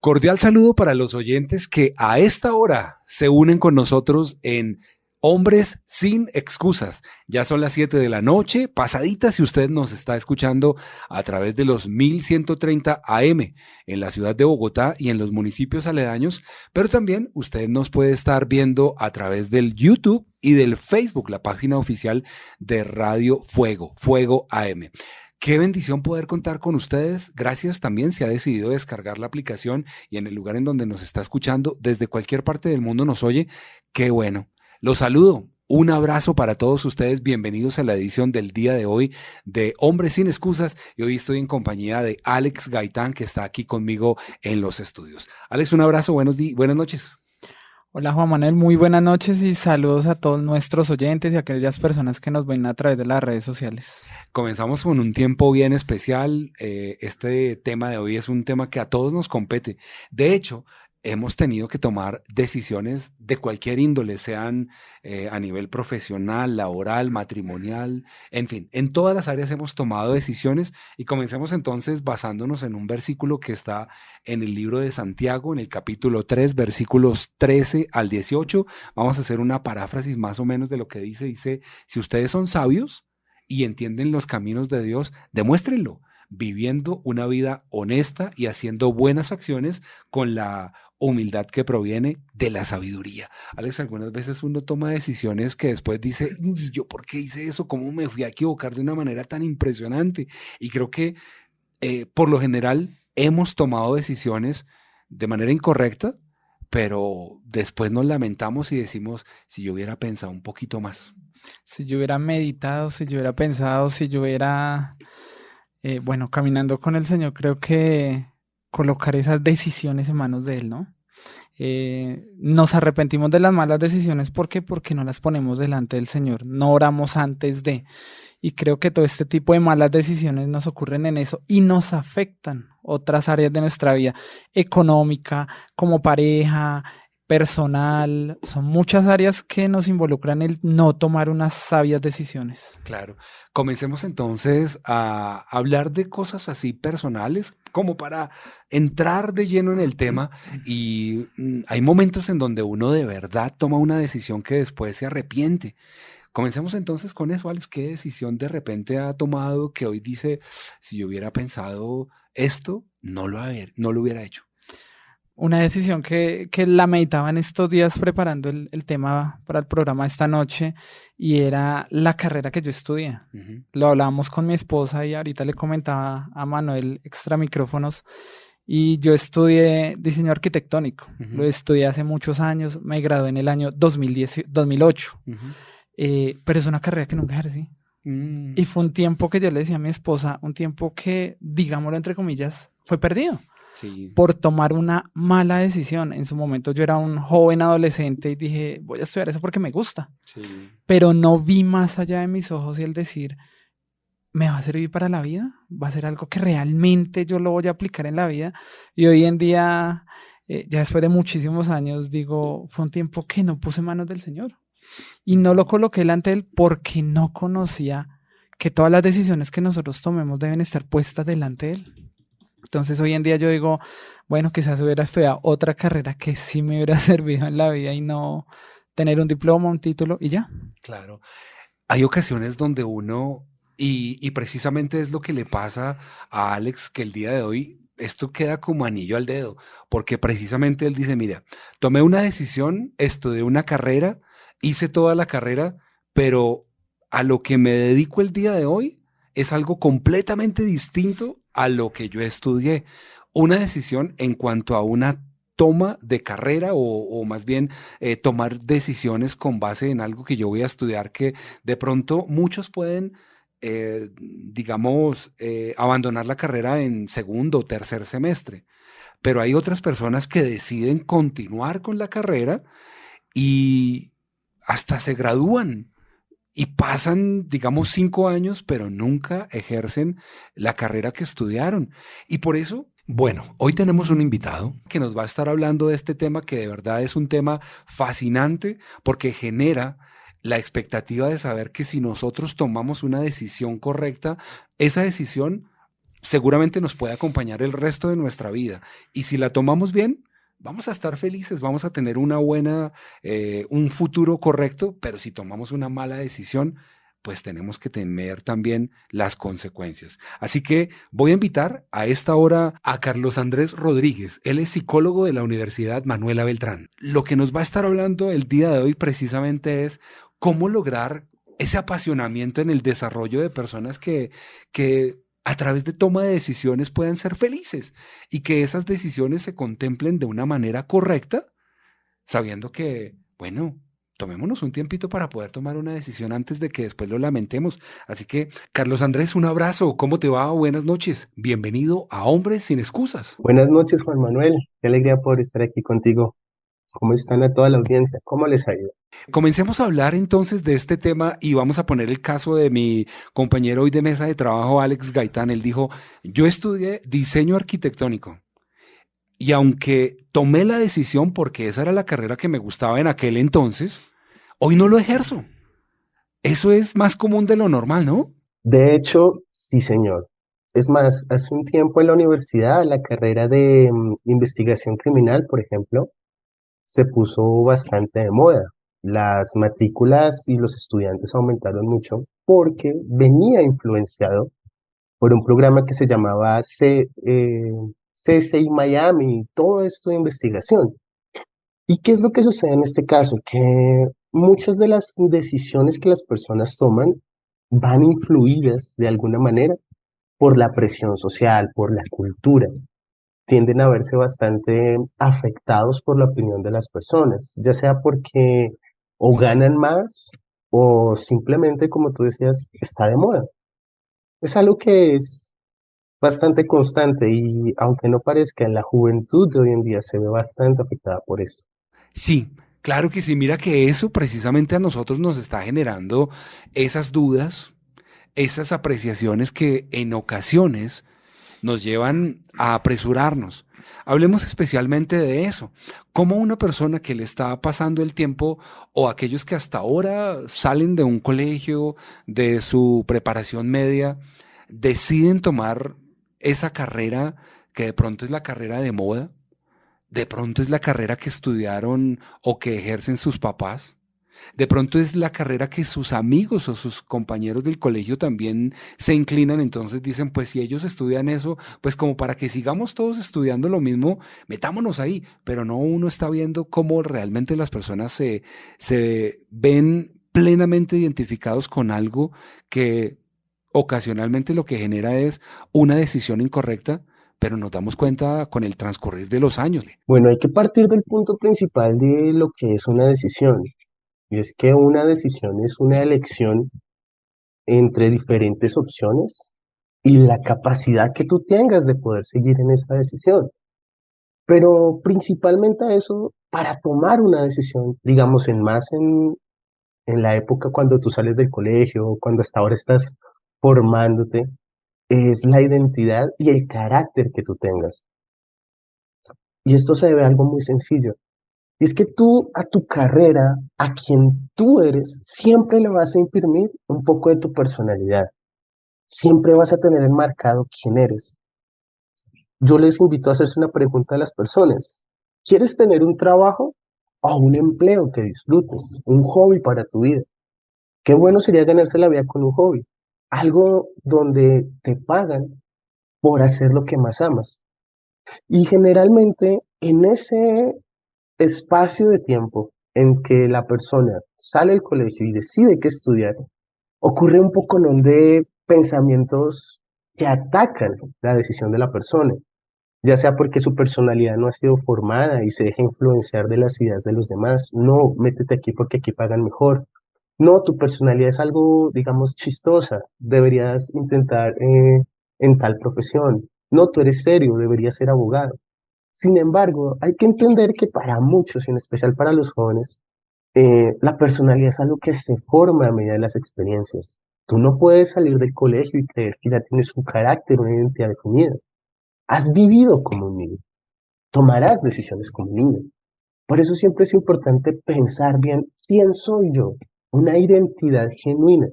Cordial saludo para los oyentes que a esta hora se unen con nosotros en Hombres sin excusas. Ya son las 7 de la noche, pasaditas, si usted nos está escuchando a través de los 1130 AM en la ciudad de Bogotá y en los municipios aledaños, pero también usted nos puede estar viendo a través del YouTube y del Facebook, la página oficial de Radio Fuego, Fuego AM. Qué bendición poder contar con ustedes. Gracias también si ha decidido descargar la aplicación y en el lugar en donde nos está escuchando, desde cualquier parte del mundo nos oye. Qué bueno. Los saludo. Un abrazo para todos ustedes. Bienvenidos a la edición del día de hoy de Hombres sin Excusas. Y hoy estoy en compañía de Alex Gaitán, que está aquí conmigo en los estudios. Alex, un abrazo. Buenas noches. Hola Juan Manuel, muy buenas noches y saludos a todos nuestros oyentes y a aquellas personas que nos ven a través de las redes sociales. Comenzamos con un tiempo bien especial. Este tema de hoy es un tema que a todos nos compete. De hecho, hemos tenido que tomar decisiones de cualquier índole, sean a nivel profesional, laboral, matrimonial, en fin, en todas las áreas hemos tomado decisiones y comencemos entonces basándonos en un versículo que está en el libro de Santiago, en el capítulo 3, versículos 13 al 18. Vamos a hacer una paráfrasis más o menos de lo que dice. Dice, si ustedes son sabios y entienden los caminos de Dios, demuéstrenlo, viviendo una vida honesta y haciendo buenas acciones con la humildad que proviene de la sabiduría. Alex, algunas veces uno toma decisiones que después dice, ¿y yo por qué hice eso? ¿Cómo me fui a equivocar de una manera tan impresionante? Y creo que por lo general hemos tomado decisiones de manera incorrecta, pero después nos lamentamos y decimos, si yo hubiera pensado un poquito más. Si yo hubiera meditado, si yo hubiera pensado, si yo hubiera, caminando con el Señor, creo que colocar esas decisiones en manos de Él, ¿no? Nos arrepentimos de las malas decisiones. ¿Por qué? Porque no las ponemos delante del Señor, no oramos antes de. Y creo que todo este tipo de malas decisiones nos ocurren en eso y nos afectan otras áreas de nuestra vida, económica, como pareja, personal. Son muchas áreas que nos involucran el no tomar unas sabias decisiones. Claro. Comencemos entonces a hablar de cosas así personales, como para entrar de lleno en el tema. Y hay momentos en donde uno de verdad toma una decisión que después se arrepiente. Comencemos entonces con eso, Alex. ¿Qué decisión de repente ha tomado que hoy dice, si yo hubiera pensado esto, no lo hubiera hecho? Una decisión que la meditaba en estos días preparando el tema para el programa esta noche y era la carrera que yo estudié. Uh-huh. Lo hablábamos con mi esposa y ahorita le comentaba a Manuel extra micrófonos y yo estudié diseño arquitectónico. Uh-huh. Lo estudié hace muchos años, me gradué en el año 2008, Uh-huh. pero es una carrera que nunca ejercí. Y fue un tiempo que yo le decía a mi esposa, un tiempo que, digámoslo entre comillas, fue perdido. Sí. Por tomar una mala decisión. En su momento yo era un joven adolescente y dije, voy a estudiar eso porque me gusta. Sí. Pero no vi más allá de mis ojos y el decir, ¿me va a servir para la vida? ¿Va a ser algo que realmente yo lo voy a aplicar en la vida? Y hoy en día, ya después de muchísimos años, digo, fue un tiempo que no puse en manos del Señor. Y no lo coloqué delante de Él porque no conocía que todas las decisiones que nosotros tomemos deben estar puestas delante de Él. Entonces hoy en día yo digo, bueno, quizás hubiera estudiado otra carrera que sí me hubiera servido en la vida y no tener un diploma, un título y ya. Claro. Hay ocasiones donde uno, y precisamente es lo que le pasa a Alex, que el día de hoy esto queda como anillo al dedo, porque precisamente él dice, mira, tomé una decisión, estudié una carrera, hice toda la carrera, pero a lo que me dedico el día de hoy es algo completamente distinto a lo que yo estudié. Una decisión en cuanto a una toma de carrera o más bien tomar decisiones con base en algo que yo voy a estudiar que de pronto muchos pueden, abandonar la carrera en segundo o tercer semestre, pero hay otras personas que deciden continuar con la carrera y hasta se gradúan. Y pasan, digamos, 5 años, pero nunca ejercen la carrera que estudiaron. Y por eso, bueno, hoy tenemos un invitado que nos va a estar hablando de este tema que de verdad es un tema fascinante porque genera la expectativa de saber que si nosotros tomamos una decisión correcta, esa decisión seguramente nos puede acompañar el resto de nuestra vida. Y si la tomamos bien, vamos a estar felices, vamos a tener una buena, un futuro correcto, pero si tomamos una mala decisión, pues tenemos que temer también las consecuencias. Así que voy a invitar a esta hora a Carlos Andrés Rodríguez. Él es psicólogo de la Universidad Manuela Beltrán. Lo que nos va a estar hablando el día de hoy precisamente es cómo lograr ese apasionamiento en el desarrollo de personas que a través de toma de decisiones puedan ser felices y que esas decisiones se contemplen de una manera correcta, sabiendo que, bueno, tomémonos un tiempito para poder tomar una decisión antes de que después lo lamentemos. Así que, Carlos Andrés, un abrazo. ¿Cómo te va? Buenas noches. Bienvenido a Hombres sin Excusas. Buenas noches, Juan Manuel. Qué alegría poder estar aquí contigo. ¿Cómo están a toda la audiencia? ¿Cómo les ha ido? Comencemos a hablar entonces de este tema y vamos a poner el caso de mi compañero hoy de mesa de trabajo, Alex Gaitán. Él dijo, yo estudié diseño arquitectónico. Y aunque tomé la decisión porque esa era la carrera que me gustaba en aquel entonces, hoy no lo ejerzo. Eso es más común de lo normal, ¿no? De hecho, sí, señor. Es más, hace un tiempo en la universidad, la carrera de investigación criminal, por ejemplo, se puso bastante de moda. Las matrículas y los estudiantes aumentaron mucho porque venía influenciado por un programa que se llamaba CSI Miami, todo esto de investigación. ¿Y qué es lo que sucede en este caso? Que muchas de las decisiones que las personas toman van influidas de alguna manera por la presión social, por la cultura. Tienden a verse bastante afectados por la opinión de las personas, ya sea porque o ganan más o simplemente, como tú decías, está de moda. Es algo que es bastante constante y aunque no parezca, en la juventud de hoy en día se ve bastante afectada por eso. Sí, claro que sí. Mira que eso precisamente a nosotros nos está generando esas dudas, esas apreciaciones que en ocasiones nos llevan a apresurarnos. Hablemos especialmente de eso. Cómo una persona que le está pasando el tiempo o aquellos que hasta ahora salen de un colegio, de su preparación media, deciden tomar esa carrera que de pronto es la carrera de moda, de pronto es la carrera que estudiaron o que ejercen sus papás. De pronto es la carrera que sus amigos o sus compañeros del colegio también se inclinan, entonces dicen, pues si ellos estudian eso, pues como para que sigamos todos estudiando lo mismo, metámonos ahí, pero no uno está viendo cómo realmente las personas se ven plenamente identificados con algo que ocasionalmente lo que genera es una decisión incorrecta, pero nos damos cuenta con el transcurrir de los años. Bueno, hay que partir del punto principal de lo que es una decisión, y es que una decisión es una elección entre diferentes opciones y la capacidad que tú tengas de poder seguir en esa decisión. Pero principalmente a eso, para tomar una decisión, digamos, en la época cuando tú sales del colegio, cuando hasta ahora estás formándote, es la identidad y el carácter que tú tengas. Y esto se debe a algo muy sencillo. Y es que tú a tu carrera, a quien tú eres, siempre le vas a imprimir un poco de tu personalidad. Siempre vas a tener enmarcado quién eres. Yo les invito a hacerse una pregunta a las personas. ¿Quieres tener un trabajo o un empleo que disfrutes? Un hobby para tu vida. Qué bueno sería ganarse la vida con un hobby. Algo donde te pagan por hacer lo que más amas. Y generalmente en ese espacio de tiempo en que la persona sale del colegio y decide qué estudiar, ocurre un poco de pensamientos que atacan la decisión de la persona, ya sea porque su personalidad no ha sido formada y se deja influenciar de las ideas de los demás. No, métete aquí porque aquí pagan mejor. No, tu personalidad es algo, digamos, chistosa. Deberías intentar en tal profesión. No, tú eres serio, deberías ser abogado. Sin embargo, hay que entender que para muchos, y en especial para los jóvenes, la personalidad es algo que se forma a medida de las experiencias. Tú no puedes salir del colegio y creer que ya tienes un carácter, una identidad definida. Has vivido como un niño, tomarás decisiones como un niño. Por eso siempre es importante pensar bien quién soy yo, una identidad genuina.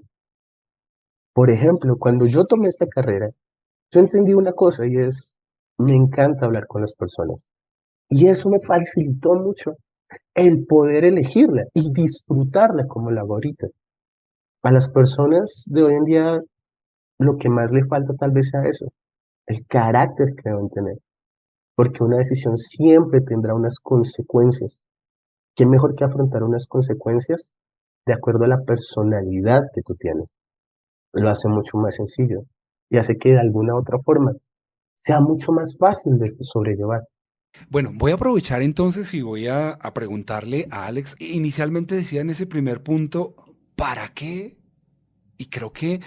Por ejemplo, cuando yo tomé esta carrera, Yo entendí una cosa y es, me encanta hablar con las personas. Y eso me facilitó mucho el poder elegirla y disfrutarla como la hago ahorita. A las personas de hoy en día lo que más le falta tal vez sea eso, el carácter que deben tener, porque una decisión siempre tendrá unas consecuencias. ¿Qué mejor que afrontar unas consecuencias de acuerdo a la personalidad que tú tienes? Lo hace mucho más sencillo y hace que de alguna otra forma sea mucho más fácil de sobrellevar. Bueno, voy a aprovechar entonces y voy a preguntarle a Alex. Inicialmente decía en ese primer punto, ¿para qué? Y creo que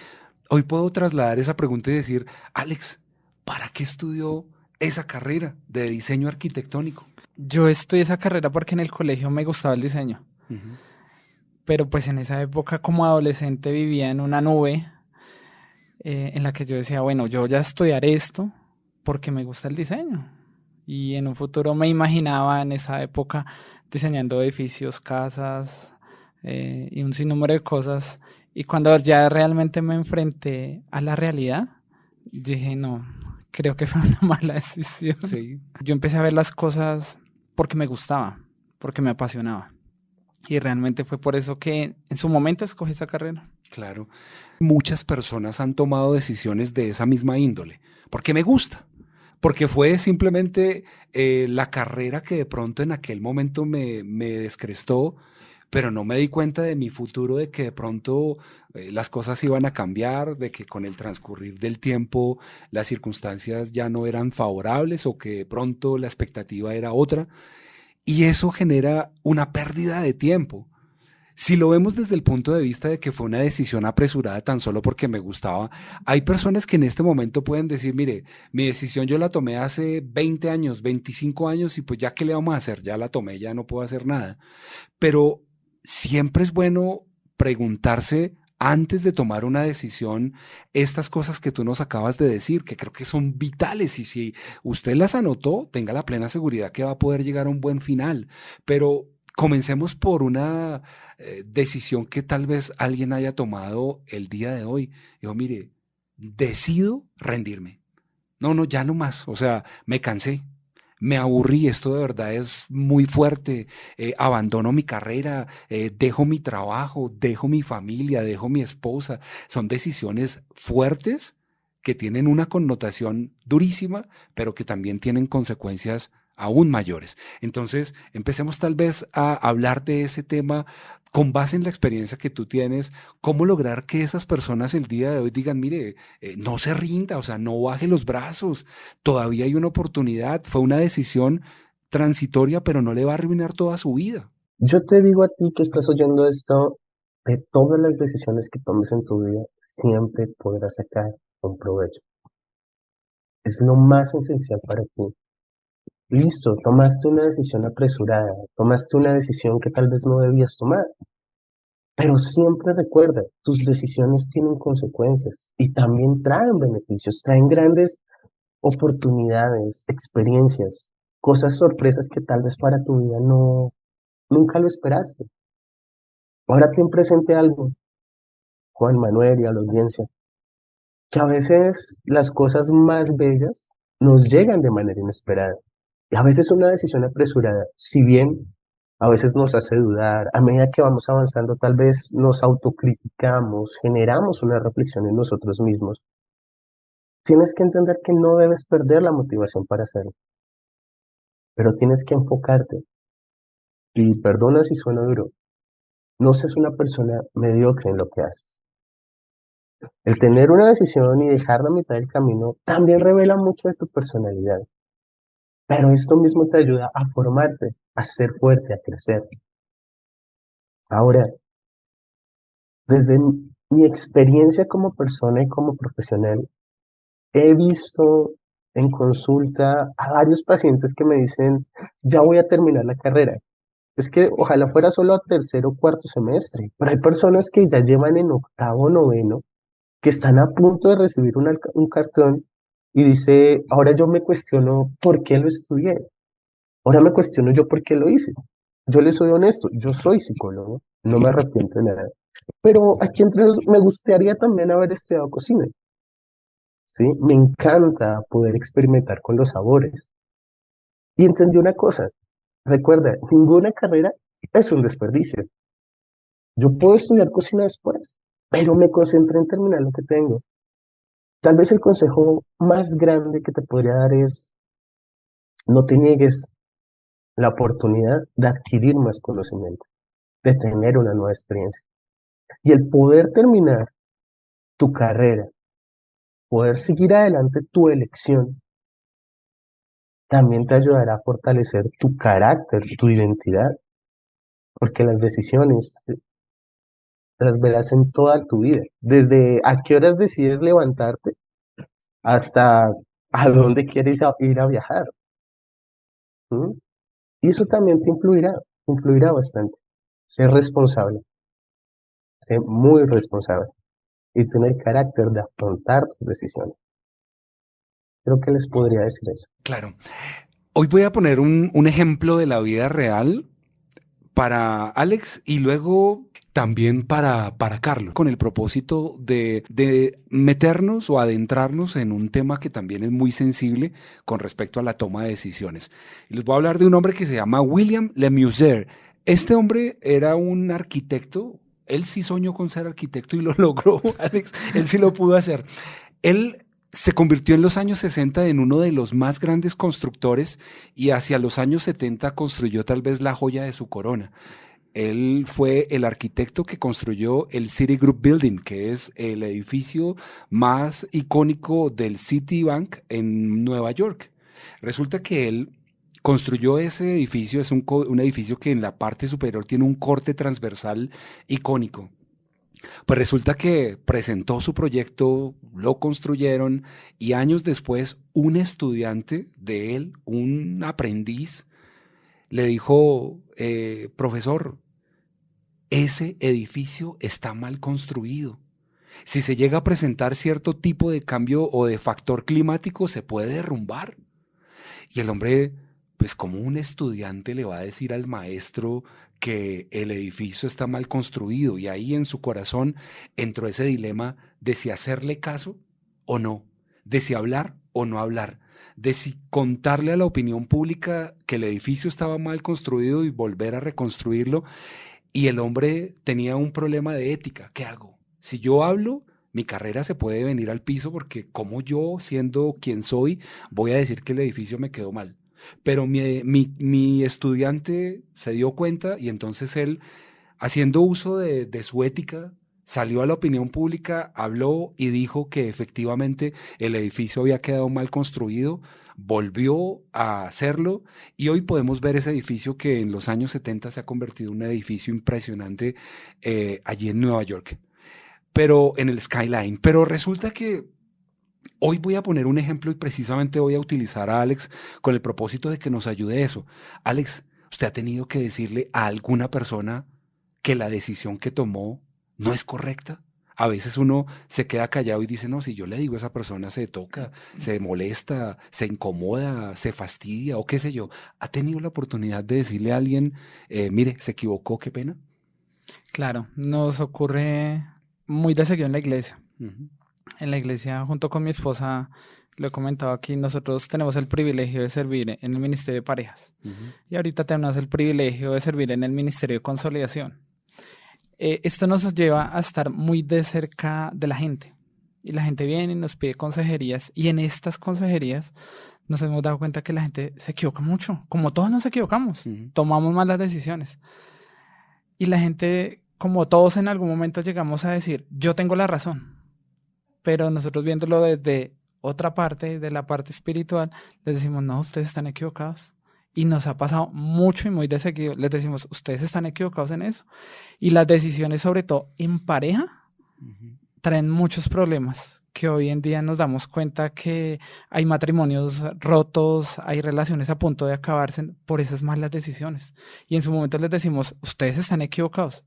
hoy puedo trasladar esa pregunta y decir, Alex, ¿para qué estudió esa carrera de diseño arquitectónico? Yo estudié esa carrera porque en el colegio me gustaba el diseño, Ujú. pero pues en esa época como adolescente vivía en una nube en la que yo decía, bueno, yo ya estudiaré esto porque me gusta el diseño. Y en un futuro me imaginaba en esa época diseñando edificios, casas y un sinnúmero de cosas. Y cuando ya realmente me enfrenté a la realidad, dije, no, creo que fue una mala decisión. Sí, Yo empecé a ver las cosas porque me gustaba, porque me apasionaba. Y realmente fue por eso que en su momento escogí esa carrera. claro. Muchas personas han tomado decisiones de esa misma índole, porque me gusta, porque fue simplemente la carrera que de pronto en aquel momento me descrestó, pero no me di cuenta de mi futuro, de que de pronto las cosas iban a cambiar, de que con el transcurrir del tiempo las circunstancias ya no eran favorables o que de pronto la expectativa era otra, y eso genera una pérdida de tiempo. Si lo vemos desde el punto de vista de que fue una decisión apresurada tan solo porque me gustaba, hay personas que en este momento pueden decir, mire, mi decisión yo la tomé hace 20 años, 25 años y pues ya qué le vamos a hacer, ya la tomé, ya no puedo hacer nada. Pero siempre es bueno preguntarse antes de tomar una decisión estas cosas que tú nos acabas de decir, que creo que son vitales y si usted las anotó, tenga la plena seguridad que va a poder llegar a un buen final. Pero comencemos por una decisión que tal vez alguien haya tomado el día de hoy. Dijo, mire, decido rendirme. No, no, ya no más. O sea, me cansé, me aburrí, esto de verdad es muy fuerte, abandono mi carrera, dejo mi trabajo, dejo mi familia, dejo mi esposa. Son decisiones fuertes que tienen una connotación durísima, pero que también tienen consecuencias aún mayores. Entonces, empecemos tal vez a hablar de ese tema con base en la experiencia que tú tienes, cómo lograr que esas personas el día de hoy digan, mire, no se rinda, o sea, no baje los brazos, todavía hay una oportunidad, fue una decisión transitoria, pero no le va a arruinar toda su vida. Yo te digo a ti que estás oyendo esto, de todas las decisiones que tomes en tu vida, siempre podrás sacar un provecho. Es lo más esencial para ti. Listo, tomaste una decisión apresurada, tomaste una decisión que tal vez no debías tomar, pero siempre recuerda, tus decisiones tienen consecuencias y también traen beneficios, traen grandes oportunidades, experiencias, cosas sorpresas que tal vez para tu vida no, nunca lo esperaste. Ahora ten presente algo, Juan Manuel y a la audiencia, que a veces las cosas más bellas nos llegan de manera inesperada. Y a veces una decisión apresurada, si bien a veces nos hace dudar, a medida que vamos avanzando, tal vez nos autocriticamos, generamos una reflexión en nosotros mismos. Tienes que entender que no debes perder la motivación para hacerlo, pero tienes que enfocarte. Y perdona si suena duro, no seas una persona mediocre en lo que haces. El tener una decisión y dejarla a mitad del camino también revela mucho de tu personalidad, pero esto mismo te ayuda a formarte, a ser fuerte, a crecer. Ahora, desde mi experiencia como persona y como profesional, he visto en consulta a varios pacientes que me dicen, ya voy a terminar la carrera. Es que ojalá fuera solo a tercero o cuarto semestre, pero hay personas que ya llevan en octavo o noveno, que están a punto de recibir un cartón y dice, ahora yo me cuestiono por qué lo estudié, ahora me cuestiono yo por qué lo hice. Yo le soy honesto, yo soy psicólogo, no me arrepiento de nada, pero aquí entre nos me gustaría también haber estudiado cocina. ¿sí? Me encanta poder experimentar con los sabores. Y entendí una cosa, recuerda, ninguna carrera es un desperdicio. Yo puedo estudiar cocina después, pero me concentré en terminar lo que tengo. Tal vez el consejo más grande que te podría dar es no te niegues la oportunidad de adquirir más conocimiento, de tener una nueva experiencia. Y el poder terminar tu carrera, poder seguir adelante tu elección, también te ayudará a fortalecer tu carácter, tu identidad, porque las decisiones las verás en toda tu vida, desde a qué horas decides levantarte hasta a dónde quieres ir a viajar. ¿Mm? Y eso también te influirá bastante. Sé responsable, sé muy responsable y tener el carácter de afrontar tus decisiones. Creo que les podría decir eso. Claro. Hoy voy a poner un ejemplo de la vida real para Alex y luego también para Carlos, con el propósito de meternos o adentrarnos en un tema que también es muy sensible con respecto a la toma de decisiones. Y les voy a hablar de un hombre que se llama William Lemuser. Este hombre era un arquitecto. Él sí soñó con ser arquitecto y lo logró, Alex. Él sí lo pudo hacer. Él se convirtió en los años 60 en uno de los más grandes constructores y hacia los años 70 construyó tal vez la joya de su corona. Él fue el arquitecto que construyó el Citigroup Building, que es el edificio más icónico del Citibank en Nueva York. Resulta que él construyó ese edificio, es un edificio que en la parte superior tiene un corte transversal icónico. Pues resulta que presentó su proyecto, lo construyeron y años después un estudiante de él, un aprendiz, le dijo, profesor, ese edificio está mal construido. Si se llega a presentar cierto tipo de cambio o de factor climático, se puede derrumbar. Y el hombre, pues como un estudiante le va a decir al maestro que el edificio está mal construido y ahí en su corazón entró ese dilema de si hacerle caso o no, de si hablar o no hablar, de si contarle a la opinión pública que el edificio estaba mal construido y volver a reconstruirlo. Y el hombre tenía un problema de ética. ¿Qué hago? Si yo hablo, mi carrera se puede venir al piso porque como yo, siendo quien soy, voy a decir que el edificio me quedó mal. Pero mi estudiante se dio cuenta y entonces él, haciendo uso de su ética, salió a la opinión pública, habló y dijo que efectivamente el edificio había quedado mal construido, volvió a hacerlo y hoy podemos ver ese edificio que en los años 70 se ha convertido en un edificio impresionante allí en Nueva York, pero en el Skyline. Pero resulta que hoy voy a poner un ejemplo y precisamente voy a utilizar a Alex con el propósito de que nos ayude eso. Alex, ¿usted ha tenido que decirle a alguna persona que la decisión que tomó no es correcta? A veces uno se queda callado y dice, no, si yo le digo a esa persona se toca, se molesta, se incomoda, se fastidia o qué sé yo. ¿Ha tenido la oportunidad de decirle a alguien, mire, se equivocó, qué pena? Claro, nos ocurre muy de seguido en la iglesia. Ujú. En la iglesia, junto con mi esposa, lo he comentado aquí, nosotros tenemos el privilegio de servir en el Ministerio de Parejas. Ujú. Y ahorita tenemos el privilegio de servir en el Ministerio de Consolidación. Esto nos lleva a estar muy de cerca de la gente. Y la gente viene y nos pide consejerías. Y en estas consejerías nos hemos dado cuenta que la gente se equivoca mucho. Como todos nos equivocamos, Ujú. tomamos malas decisiones. Y la gente, como todos en algún momento llegamos a decir, yo tengo la razón. Pero nosotros viéndolo desde otra parte, de la parte espiritual, les decimos, no, ustedes están equivocados. Y nos ha pasado mucho y muy de seguido. Les decimos, ustedes están equivocados en eso. Y las decisiones, sobre todo en pareja, Ujú. traen muchos problemas, que hoy en día nos damos cuenta que hay matrimonios rotos, hay relaciones a punto de acabarse por esas malas decisiones. Y en su momento les decimos, ustedes están equivocados.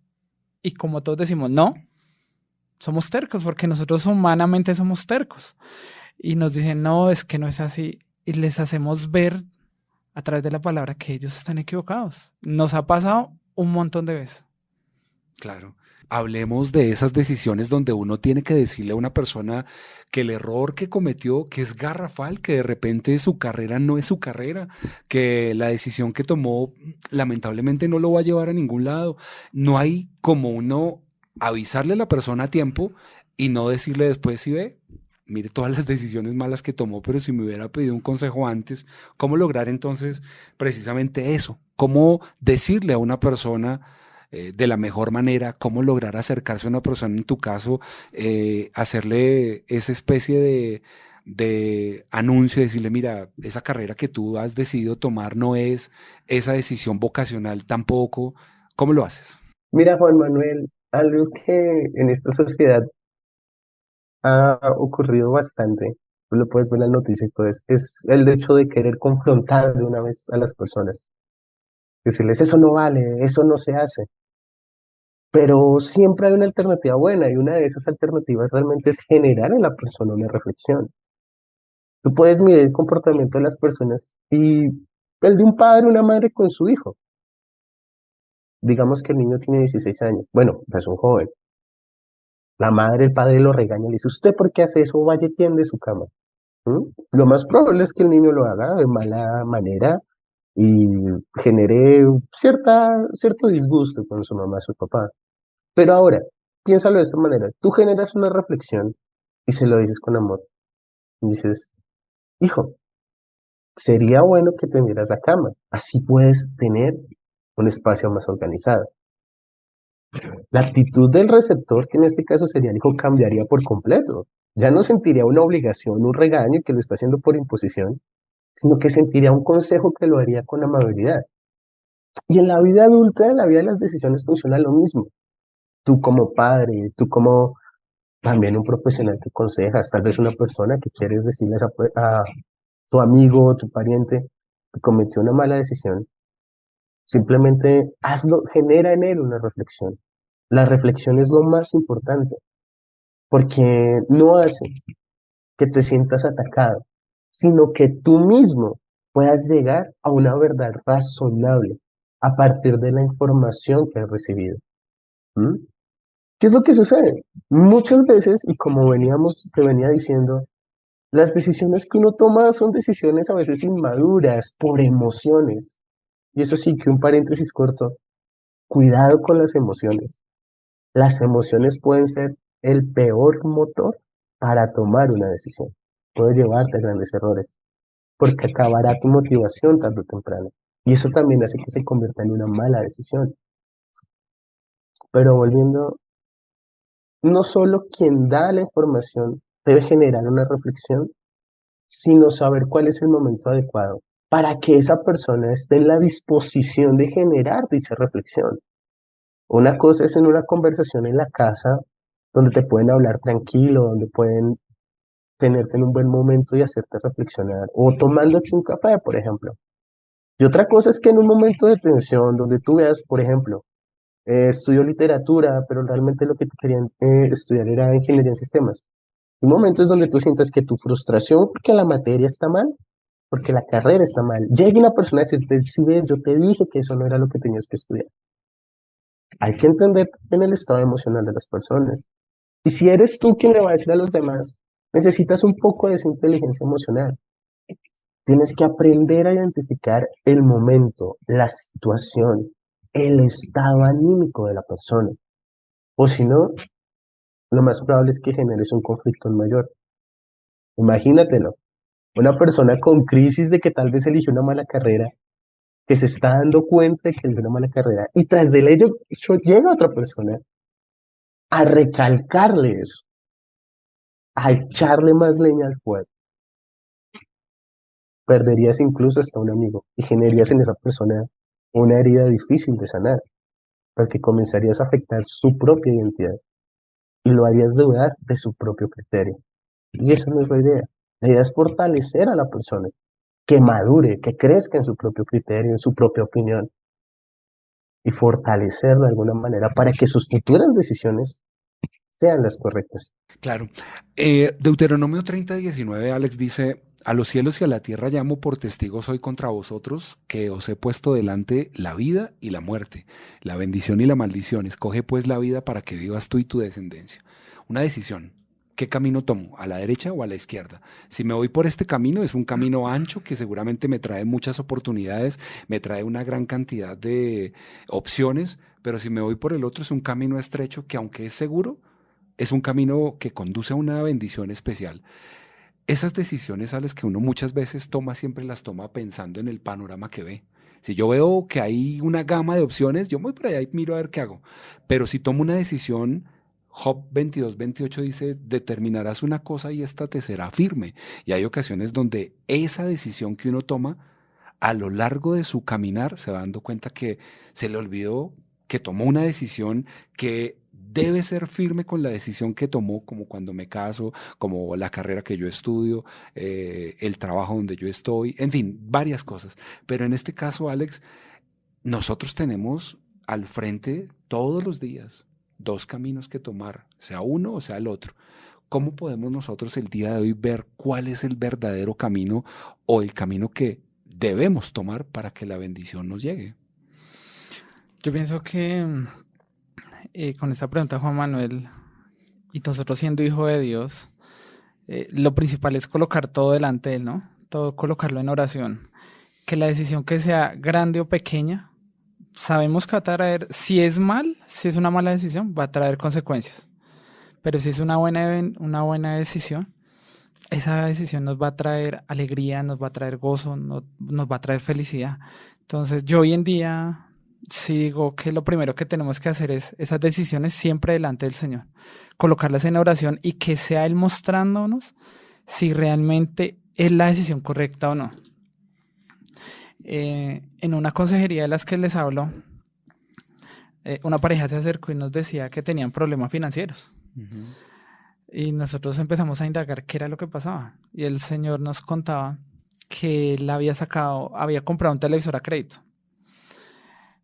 Y como todos decimos, no, somos tercos, porque nosotros humanamente somos tercos. Y nos dicen, no, es que no es así. Y les hacemos ver a través de la palabra que ellos están equivocados. Nos ha pasado un montón de veces. Claro. hablemos de esas decisiones donde uno tiene que decirle a una persona que el error que cometió, que es garrafal, que de repente su carrera no es su carrera, que la decisión que tomó lamentablemente no lo va a llevar a ningún lado. No hay como uno avisarle a la persona a tiempo y no decirle después, si ve, mire todas las decisiones malas que tomó, pero si me hubiera pedido un consejo antes, ¿cómo lograr entonces precisamente eso? ¿Cómo decirle a una persona de la mejor manera, cómo lograr acercarse a una persona, en tu caso, hacerle esa especie de anuncio, decirle, mira, esa carrera que tú has decidido tomar no es esa decisión vocacional tampoco? ¿Cómo lo haces? Mira, Juan Manuel, algo que en esta sociedad ha ocurrido bastante, tú lo puedes ver en las noticias y todo, es el hecho de querer confrontar de una vez a las personas. Decirles, eso no vale, eso no se hace. Pero siempre hay una alternativa buena y una de esas alternativas realmente es generar en la persona una reflexión. Tú puedes medir el comportamiento de las personas y el de un padre o una madre con su hijo. Digamos que el niño tiene 16 años. Bueno, es un joven. La madre, el padre lo regaña y le dice, ¿usted por qué hace eso? Vaya y tiende su cama. ¿Mm? Lo más probable es que el niño lo haga de mala manera y genere cierto disgusto con su mamá, su papá. Pero ahora, piénsalo de esta manera. Tú generas una reflexión y se lo dices con amor. Dices, hijo, sería bueno que tendieras la cama. Así puedes tener un espacio más organizado. La actitud del receptor, que en este caso sería el hijo, cambiaría por completo. Ya no sentiría una obligación, un regaño que lo está haciendo por imposición, sino que sentiría un consejo que lo haría con amabilidad. Y en la vida adulta, en la vida de las decisiones funciona lo mismo. Tú como padre, tú como también un profesional que aconsejas, tal vez una persona que quieres decirle a tu amigo, tu pariente, que cometió una mala decisión, simplemente hazlo, genera en él una reflexión. La reflexión es lo más importante, porque no hace que te sientas atacado, sino que tú mismo puedas llegar a una verdad razonable a partir de la información que has recibido. ¿Mm? ¿Qué es lo que sucede? Muchas veces, y como te venía diciendo, las decisiones que uno toma son decisiones a veces inmaduras, por emociones. Y eso sí, que un paréntesis corto, cuidado con las emociones. Las emociones pueden ser el peor motor para tomar una decisión. Puede llevarte a grandes errores, porque acabará tu motivación tarde o temprano. Y eso también hace que se convierta en una mala decisión. Pero volviendo, no solo quien da la información debe generar una reflexión, sino saber cuál es el momento adecuado para que esa persona esté en la disposición de generar dicha reflexión. Una cosa es en una conversación en la casa, donde te pueden hablar tranquilo, donde pueden tenerte en un buen momento y hacerte reflexionar, o tomándote un café, por ejemplo. Y otra cosa es que en un momento de tensión, donde tú veas, por ejemplo, estudio literatura, pero realmente lo que te querían estudiar era ingeniería en sistemas. Hay momentos donde tú sientas que tu frustración porque la materia está mal, porque la carrera está mal, llega una persona a decirte, si ves, yo te dije que eso no era lo que tenías que estudiar. Hay que entender en el estado emocional de las personas. Y si eres tú quien le va a decir a los demás, necesitas un poco de esa inteligencia emocional. Tienes que aprender a identificar el momento, la situación, el estado anímico de la persona. O si no, lo más probable es que generes un conflicto mayor. Imagínatelo. Una persona con crisis de que tal vez eligió una mala carrera, que se está dando cuenta de que eligió una mala carrera, y tras de ello llega otra persona a recalcarle eso, a echarle más leña al fuego. Perderías incluso hasta un amigo y generarías en esa persona una herida difícil de sanar, porque comenzarías a afectar su propia identidad y lo harías dudar de su propio criterio. Y esa no es la idea. La idea es fortalecer a la persona, que madure, que crezca en su propio criterio, en su propia opinión, y fortalecerlo de alguna manera para que sus futuras decisiones sean las correctas. Claro. Deuteronomio 30:19, Alex dice, A los cielos y a la tierra llamo por testigos hoy contra vosotros, que os he puesto delante la vida y la muerte, la bendición y la maldición. Escoge pues la vida para que vivas tú y tu descendencia. Una decisión. ¿Qué camino tomo? ¿A la derecha o a la izquierda? Si me voy por este camino, es un camino ancho que seguramente me trae muchas oportunidades, me trae una gran cantidad de opciones, pero si me voy por el otro, es un camino estrecho que, aunque es seguro, es un camino que conduce a una bendición especial. Esas decisiones a las que uno muchas veces toma, siempre las toma pensando en el panorama que ve. Si yo veo que hay una gama de opciones, yo voy por allá y miro a ver qué hago. Pero si tomo una decisión, Job 22:28 dice, determinarás una cosa y esta te será firme. Y hay ocasiones donde esa decisión que uno toma, a lo largo de su caminar, se va dando cuenta que se le olvidó que tomó una decisión, que debe ser firme con la decisión que tomó, como cuando me caso, como la carrera que yo estudio, el trabajo donde yo estoy, en fin, varias cosas. Pero en este caso, Alex, nosotros tenemos al frente todos los días dos caminos que tomar, sea uno o sea el otro. ¿Cómo podemos nosotros el día de hoy ver cuál es el verdadero camino o el camino que debemos tomar para que la bendición nos llegue? Yo pienso que con esta pregunta, Juan Manuel, y nosotros siendo hijo de Dios, lo principal es colocar todo delante de Él, ¿no? Todo colocarlo en oración. Que la decisión que sea grande o pequeña, sabemos que va a traer, si es mal, si es una mala decisión, va a traer consecuencias. Pero si es una buena decisión, esa decisión nos va a traer alegría, nos va a traer gozo, nos va a traer felicidad. Entonces, yo hoy en día sí digo que lo primero que tenemos que hacer es esas decisiones siempre delante del Señor, colocarlas en oración y que sea Él mostrándonos si realmente es la decisión correcta o no. En una consejería de las que les hablo, una pareja se acercó y nos decía que tenían problemas financieros. Ujú. Y nosotros empezamos a indagar qué era lo que pasaba. Y el señor nos contaba que él había comprado un televisor a crédito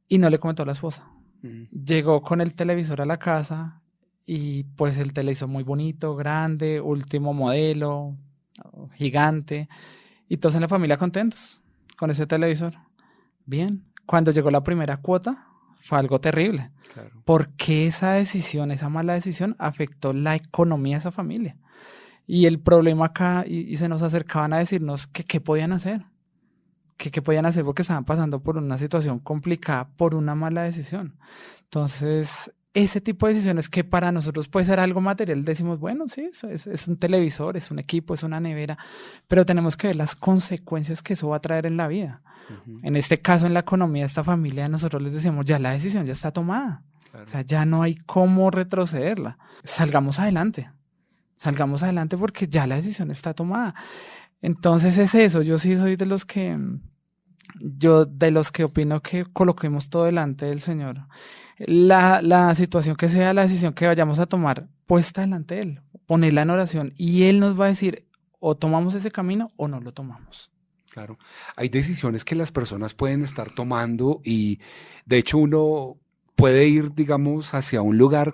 y no le comentó a la esposa. Ujú. Llegó con el televisor a la casa y pues el televisor muy bonito, grande, último modelo, gigante, y todos en la familia contentos con ese televisor. Bien, cuando llegó la primera cuota fue algo terrible, Claro. porque esa decisión, esa mala decisión afectó la economía de esa familia. Y el problema acá, y se nos acercaban a decirnos que qué podían hacer, que qué podían hacer porque estaban pasando por una situación complicada por una mala decisión. Entonces, ese tipo de decisiones que para nosotros puede ser algo material, decimos, bueno, sí, eso es un televisor, es un equipo, es una nevera, pero tenemos que ver las consecuencias que eso va a traer en la vida. Ujú. En este caso, en la economía de esta familia, nosotros les decimos, ya la decisión ya está tomada. O Claro. sea, ya no hay cómo retrocederla. Salgamos adelante porque ya la decisión está tomada. Entonces es eso, yo sí soy de los que opino que coloquemos todo delante del Señor. La situación que sea, la decisión que vayamos a tomar, puesta delante de Él, ponerla en oración y Él nos va a decir, o tomamos ese camino o no lo tomamos. Claro. Hay decisiones que las personas pueden estar tomando y de hecho uno puede ir, digamos, hacia un lugar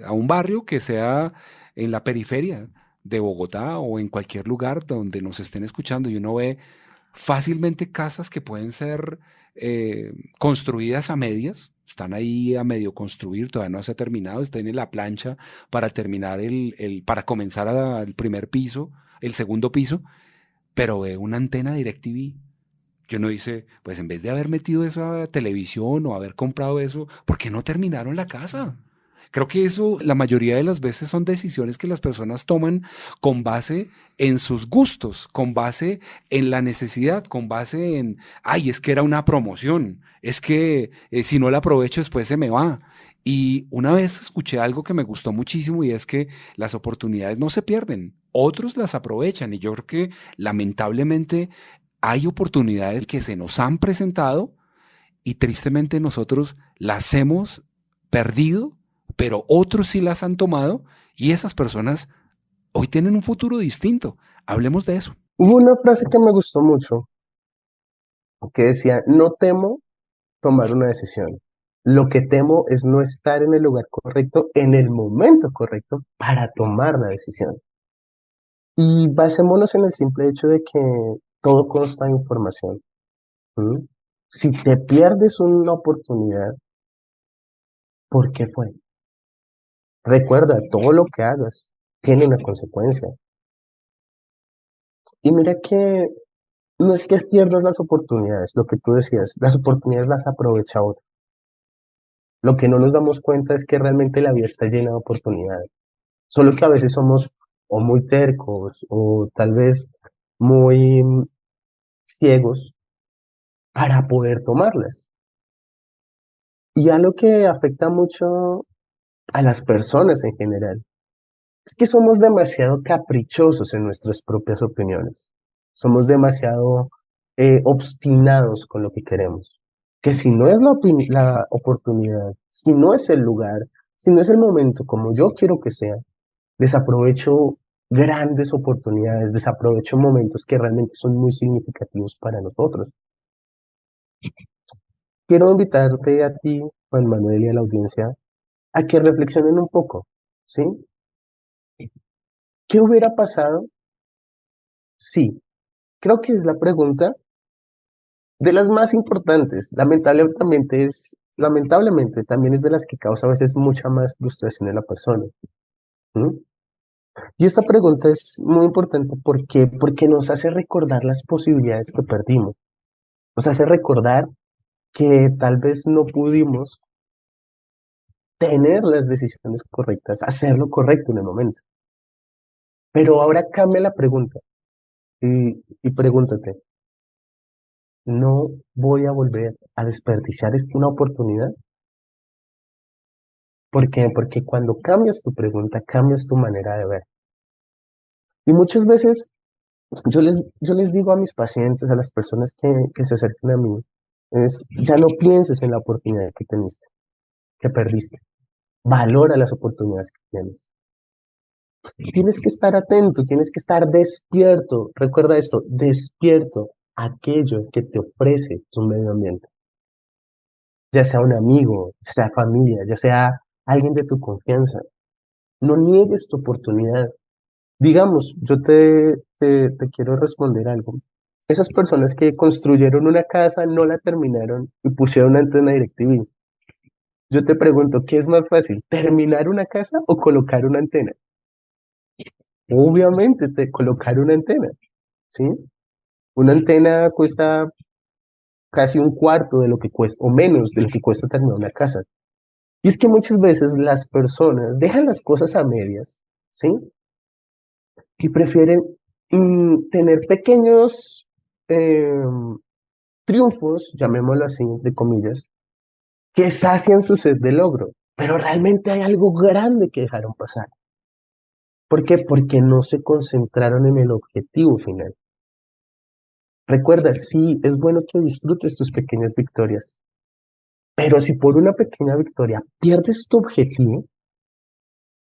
a un barrio que sea en la periferia de Bogotá o en cualquier lugar donde nos estén escuchando y uno ve fácilmente casas que pueden ser construidas a medias. Están ahí a medio construir, todavía no se ha terminado, están en la plancha para terminar para comenzar el primer piso, el segundo piso, pero ve una antena DirecTV. Que uno dice, pues en vez de haber metido esa televisión o haber comprado eso, ¿por qué no terminaron la casa? Creo que eso la mayoría de las veces son decisiones que las personas toman con base en sus gustos, con base en la necesidad, con base en, ay, es que era una promoción, es que si no la aprovecho después se me va. Y una vez escuché algo que me gustó muchísimo y es que las oportunidades no se pierden, otros las aprovechan y yo creo que lamentablemente hay oportunidades que se nos han presentado y tristemente nosotros las hemos perdido, pero otros sí las han tomado y esas personas hoy tienen un futuro distinto. Hablemos de eso. Hubo una frase que me gustó mucho, que decía, no temo tomar una decisión. Lo que temo es no estar en el lugar correcto, en el momento correcto, para tomar la decisión. Y basémonos en el simple hecho de que todo consta de información. ¿Mm? Si te pierdes una oportunidad, ¿por qué fue? Recuerda, todo lo que hagas tiene una consecuencia. Y mira que no es que pierdas las oportunidades, lo que tú decías, las oportunidades las aprovecha otro. Lo que no nos damos cuenta es que realmente la vida está llena de oportunidades. Solo que a veces somos o muy tercos o tal vez muy ciegos para poder tomarlas. Y algo que afecta mucho a las personas en general es que somos demasiado caprichosos en nuestras propias opiniones. Somos demasiado obstinados con lo que queremos. Que si no es la oportunidad, si no es el lugar, si no es el momento como yo quiero que sea, desaprovecho grandes oportunidades, desaprovecho momentos que realmente son muy significativos para nosotros. Quiero invitarte a ti, Juan Manuel, y a la audiencia a que reflexionen un poco, ¿sí? ¿Qué hubiera pasado si? Creo que es la pregunta de las más importantes. Lamentablemente también es de las que causa a veces mucha más frustración en la persona. ¿Mm? Y esta pregunta es muy importante porque nos hace recordar las posibilidades que perdimos. Nos hace recordar que tal vez no pudimos tener las decisiones correctas, hacer lo correcto en el momento. Pero ahora cambia la pregunta y pregúntate, ¿no voy a volver a desperdiciar una oportunidad? ¿Por qué? Porque cuando cambias tu pregunta, cambias tu manera de ver. Y muchas veces yo les digo a mis pacientes, a las personas que se acercan a mí, ya no pienses en la oportunidad que teniste, que perdiste. Valora las oportunidades que tienes. Tienes que estar atento, tienes que estar despierto. Recuerda esto, despierto a aquello que te ofrece tu medio ambiente. Ya sea un amigo, ya sea familia, ya sea alguien de tu confianza. No niegues tu oportunidad. Digamos, yo te quiero responder algo. Esas personas que construyeron una casa, no la terminaron y pusieron una antena DirecTV. Yo te pregunto, ¿qué es más fácil? ¿Terminar una casa o colocar una antena? Obviamente, colocar una antena, ¿sí? Una antena cuesta casi un cuarto de lo que cuesta, o menos de lo que cuesta terminar una casa. Y es que muchas veces las personas dejan las cosas a medias, ¿sí? Y prefieren tener pequeños triunfos, llamémoslo así, entre comillas, que sacian su sed de logro. Pero realmente hay algo grande que dejaron pasar. ¿Por qué? Porque no se concentraron en el objetivo final. Recuerda, sí, es bueno que disfrutes tus pequeñas victorias, pero si por una pequeña victoria pierdes tu objetivo,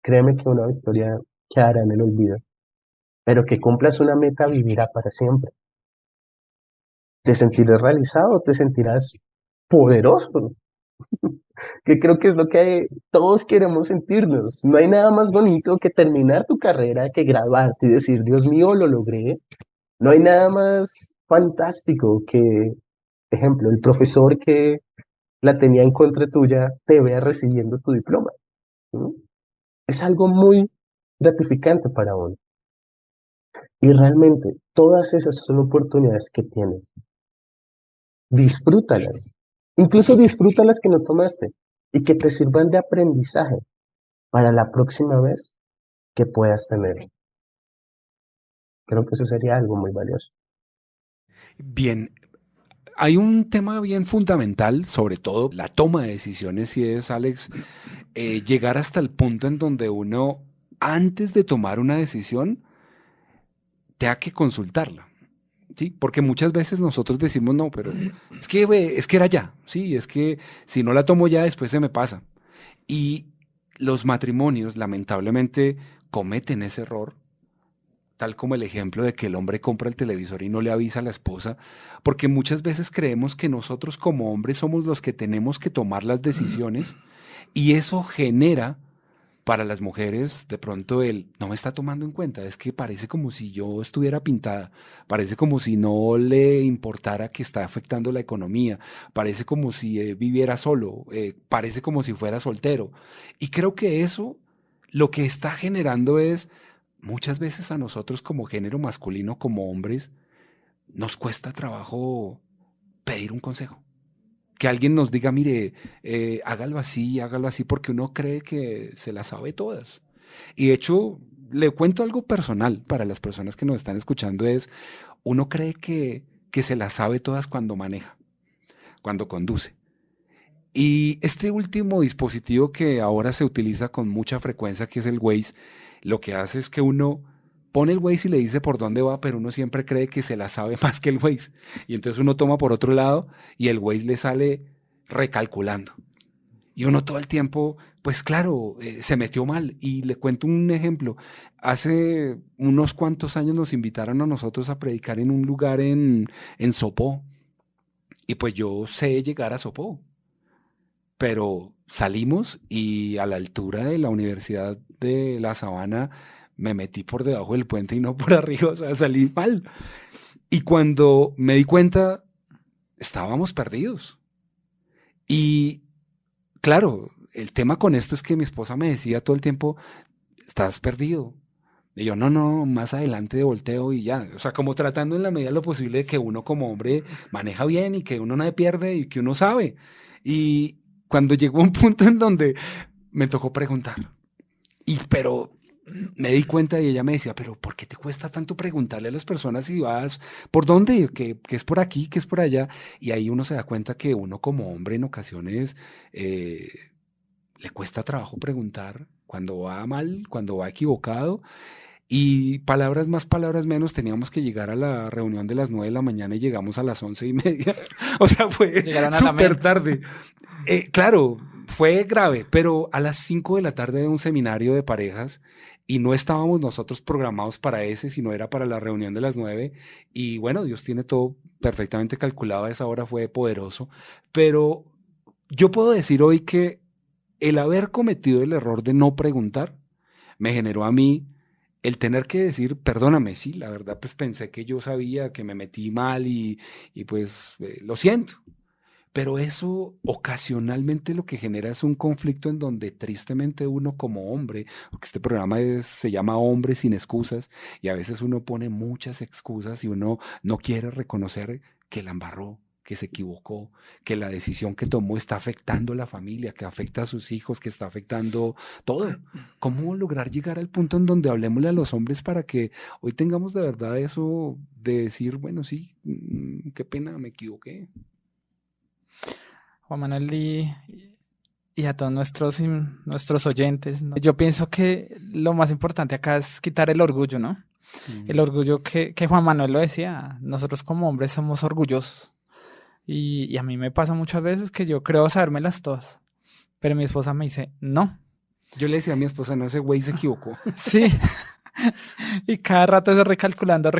créeme que una victoria quedará en el olvido, pero que cumplas una meta vivirá para siempre. Te sentirás realizado, te sentirás poderoso, que creo que es lo que todos queremos sentirnos. No hay nada más bonito que terminar tu carrera, que graduarte y decir, Dios mío, lo logré. No hay nada más fantástico que, ejemplo, el profesor que la tenía en contra tuya te vea recibiendo tu diploma. ¿No? Es algo muy gratificante para uno. Y realmente todas esas son oportunidades que tienes. Disfrútalas. Incluso disfruta las que no tomaste y que te sirvan de aprendizaje para la próxima vez que puedas tener. Creo que eso sería algo muy valioso. Bien, hay un tema bien fundamental, sobre todo la toma de decisiones, y es, Alex, llegar hasta el punto en donde uno, antes de tomar una decisión, tenga que consultarla. Sí, porque muchas veces nosotros decimos no, pero es que era ya, sí, es que si no la tomo ya después se me pasa. Y los matrimonios lamentablemente cometen ese error, tal como el ejemplo de que el hombre compra el televisor y no le avisa a la esposa, porque muchas veces creemos que nosotros como hombres somos los que tenemos que tomar las decisiones y eso genera Para las mujeres, de pronto él no me está tomando en cuenta, es que parece como si yo estuviera pintada, parece como si no le importara que está afectando la economía, parece como si viviera solo, parece como si fuera soltero. Y creo que eso lo que está generando es, muchas veces a nosotros como género masculino, como hombres, nos cuesta trabajo pedir un consejo. Que alguien nos diga, mire, hágalo así, porque uno cree que se las sabe todas. Y de hecho, le cuento algo personal para las personas que nos están escuchando, es, uno cree que se las sabe todas cuando maneja, cuando conduce. Y este último dispositivo que ahora se utiliza con mucha frecuencia, que es el Waze, lo que hace es que uno pone el Waze y le dice por dónde va, pero uno siempre cree que se la sabe más que el Waze. Y entonces uno toma por otro lado y el Waze le sale recalculando. Y uno todo el tiempo, pues claro, se metió mal. Y le cuento un ejemplo. Hace unos cuantos años nos invitaron a nosotros a predicar en un lugar en Sopó. Y pues yo sé llegar a Sopó, pero salimos y a la altura de la Universidad de La Sabana me metí por debajo del puente y no por arriba, o sea, salí mal. Y cuando me di cuenta, estábamos perdidos. Y claro, el tema con esto es que mi esposa me decía todo el tiempo, estás perdido. Y yo, no, no, más adelante de volteo y ya. O sea, como tratando en la medida de lo posible de que uno como hombre maneja bien y que uno no se pierde y que uno sabe. Y cuando llegó un punto en donde me tocó preguntar, pero me di cuenta y ella me decía, pero ¿por qué te cuesta tanto preguntarle a las personas si vas por dónde? Que es por aquí, que es por allá. Y ahí uno se da cuenta que uno como hombre en ocasiones le cuesta trabajo preguntar cuando va mal, cuando va equivocado. Y palabras más, palabras menos, teníamos que llegar a la reunión de las 9 de la mañana y llegamos a las 11:30. O sea, fue súper tarde. Claro, fue grave, pero a las 5 de la tarde de un seminario de parejas y no estábamos nosotros programados para ese, sino era para la reunión de las 9. Y bueno, Dios tiene todo perfectamente calculado, a esa hora fue poderoso. Pero yo puedo decir hoy que el haber cometido el error de no preguntar me generó a mí el tener que decir, perdóname, sí, la verdad pues pensé que yo sabía que me metí mal y pues lo siento. Pero eso ocasionalmente lo que genera es un conflicto en donde tristemente uno como hombre, porque este programa se llama Hombre sin excusas, y a veces uno pone muchas excusas y uno no quiere reconocer que la embarró, que se equivocó, que la decisión que tomó está afectando a la familia, que afecta a sus hijos, que está afectando todo. ¿Cómo lograr llegar al punto en donde hablemosle a los hombres para que hoy tengamos de verdad eso de decir, bueno, sí, qué pena, me equivoqué? Juan Manuel y a todos nuestros oyentes, ¿no? Yo pienso que lo más importante acá es quitar el orgullo, ¿no? El orgullo que Juan Manuel lo decía, nosotros como hombres somos orgullosos. Y a mí me pasa muchas veces que yo creo sabérmelas todas, pero mi esposa me dice, no. Yo le decía a mi esposa, no, ese güey se equivocó. Sí. Y cada rato es recalculando.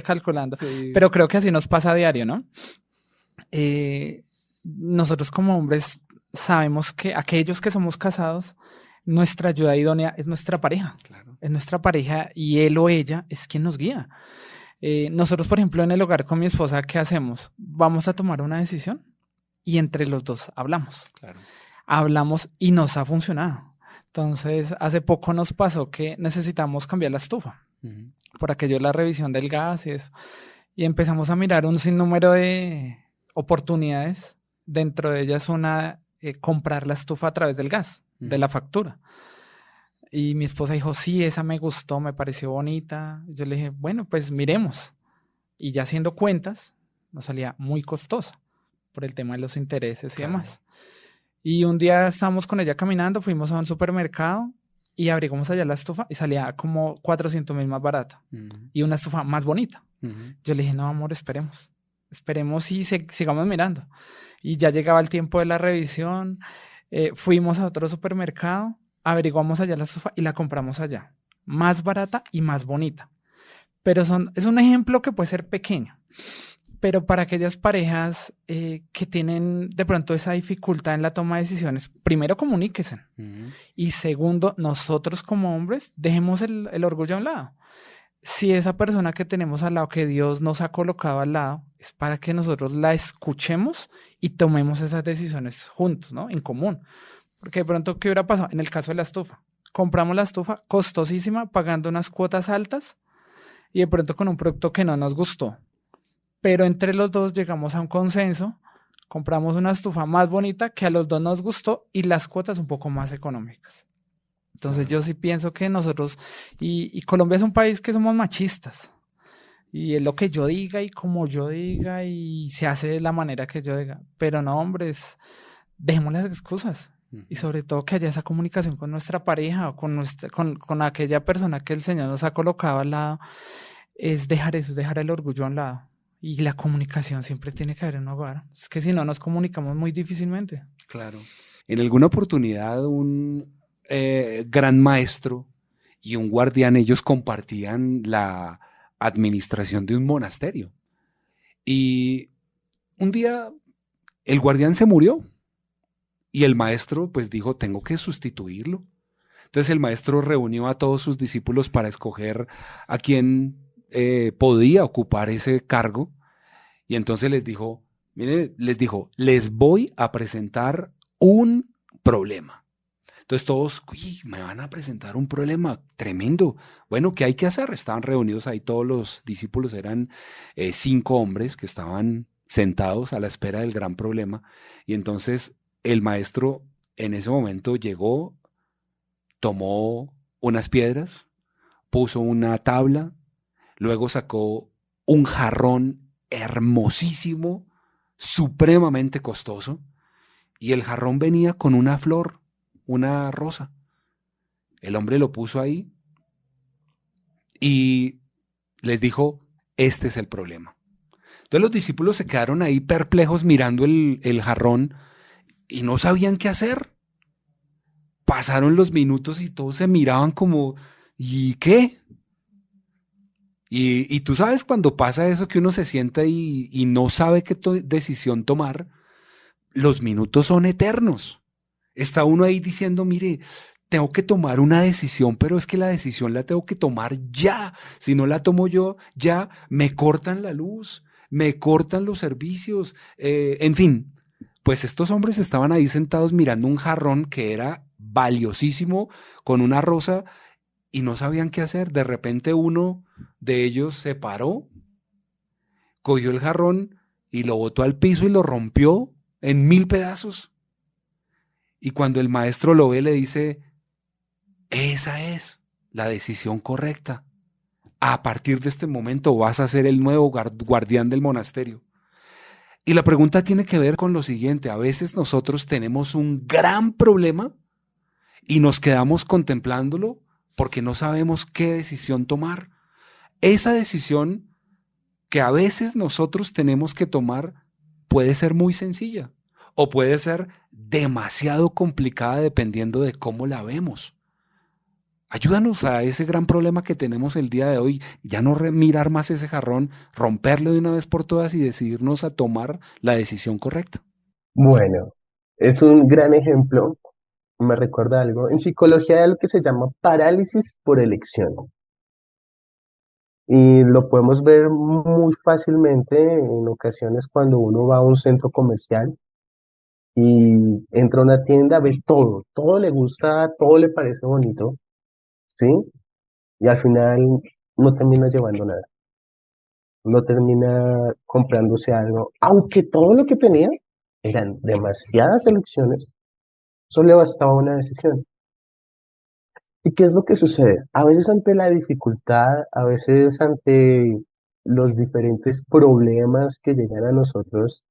Sí. Pero creo que así nos pasa a diario, ¿no? Nosotros como hombres sabemos que aquellos que somos casados, nuestra ayuda idónea es nuestra pareja. Claro. Es nuestra pareja y él o ella es quien nos guía. Nosotros, por ejemplo, en el hogar con mi esposa, ¿qué hacemos? Vamos a tomar una decisión y entre los dos hablamos. Claro. Hablamos y nos ha funcionado. Entonces, hace poco nos pasó que necesitamos cambiar la estufa. Uh-huh. Por aquello de la revisión del gas y eso. Y empezamos a mirar un sinnúmero de oportunidades. Dentro de ellas una, comprar la estufa a través del gas, uh-huh, de la factura. Y mi esposa dijo, sí, esa me gustó, me pareció bonita. Yo le dije, bueno, pues miremos. Y ya haciendo cuentas, nos salía muy costosa por el tema de los intereses y demás. Y un día estábamos con ella caminando, fuimos a un supermercado y averiguamos allá la estufa y salía como 400,000 más barata. Uh-huh. Y una estufa más bonita. Uh-huh. Yo le dije, no, amor, esperemos y sigamos mirando. Y ya llegaba el tiempo de la revisión, fuimos a otro supermercado, averiguamos allá la estufa y la compramos allá. Más barata y más bonita. Pero es un ejemplo que puede ser pequeño, Pero para aquellas parejas que tienen de pronto esa dificultad en la toma de decisiones, primero comuníquense. Y segundo, nosotros como hombres, dejemos el orgullo a un lado. Si esa persona que tenemos al lado, que Dios nos ha colocado al lado, es para que nosotros la escuchemos y tomemos esas decisiones juntos, ¿no? En común. Porque de pronto, ¿qué hubiera pasado? En el caso de la estufa. Compramos la estufa costosísima, pagando unas cuotas altas y de pronto con un producto que no nos gustó. Pero entre los dos llegamos a un consenso, compramos una estufa más bonita que a los dos nos gustó y las cuotas un poco más económicas. Entonces yo sí pienso que nosotros, y Colombia es un país que somos machistas, y es lo que yo diga y como yo diga y se hace de la manera que yo diga, pero no, hombres, dejemos las excusas. Y sobre todo que haya esa comunicación con nuestra pareja o con aquella persona que el Señor nos ha colocado al lado, es dejar eso, dejar el orgullo a un lado. Y la comunicación siempre tiene que haber en un hogar. Es que si no nos comunicamos muy difícilmente. Claro. En alguna oportunidad un gran maestro y un guardián, ellos compartían la administración de un monasterio. Y un día el guardián se murió y el maestro pues dijo, tengo que sustituirlo. Entonces el maestro reunió a todos sus discípulos para escoger a quién podía ocupar ese cargo. Y entonces les dijo, mire, les voy a presentar un problema. Entonces todos, uy, me van a presentar un problema tremendo. Bueno, ¿qué hay que hacer? Estaban reunidos ahí todos los discípulos, eran 5 hombres que estaban sentados a la espera del gran problema. Y entonces el maestro en ese momento llegó, tomó unas piedras, puso una tabla, luego sacó un jarrón hermosísimo, supremamente costoso, y el jarrón venía con una flor, una rosa. El hombre lo puso ahí y les dijo, este es el problema. Entonces los discípulos se quedaron ahí perplejos mirando el jarrón y no sabían qué hacer. Pasaron los minutos y todos se miraban como, ¿y qué? Y tú sabes cuando pasa eso que uno se sienta y no sabe qué decisión tomar, los minutos son eternos. Está uno ahí diciendo, mire, tengo que tomar una decisión, pero es que la decisión la tengo que tomar ya. Si no la tomo yo, ya me cortan la luz, me cortan los servicios, en fin. Pues estos hombres estaban ahí sentados mirando un jarrón que era valiosísimo con una rosa y no sabían qué hacer. De repente uno de ellos se paró, cogió el jarrón y lo botó al piso y lo rompió en 1000 pedazos. Y cuando el maestro lo ve, le dice, esa es la decisión correcta. A partir de este momento vas a ser el nuevo guardián del monasterio. Y la pregunta tiene que ver con lo siguiente. A veces nosotros tenemos un gran problema y nos quedamos contemplándolo porque no sabemos qué decisión tomar. Esa decisión que a veces nosotros tenemos que tomar puede ser muy sencilla o puede ser demasiado complicada dependiendo de cómo la vemos. Ayúdanos a ese gran problema que tenemos el día de hoy, ya no mirar más ese jarrón, romperlo de una vez por todas y decidirnos a tomar la decisión correcta. Bueno, es un gran ejemplo, me recuerda algo. En psicología hay algo que se llama parálisis por elección. Y lo podemos ver muy fácilmente en ocasiones cuando uno va a un centro comercial y entra a una tienda, ve todo le gusta, todo le parece bonito, ¿sí? Y al final no termina llevando nada, no termina comprándose algo, aunque todo lo que tenía eran demasiadas elecciones, solo le bastaba una decisión. ¿Y qué es lo que sucede? A veces ante la dificultad, a veces ante los diferentes problemas que llegan a nosotros,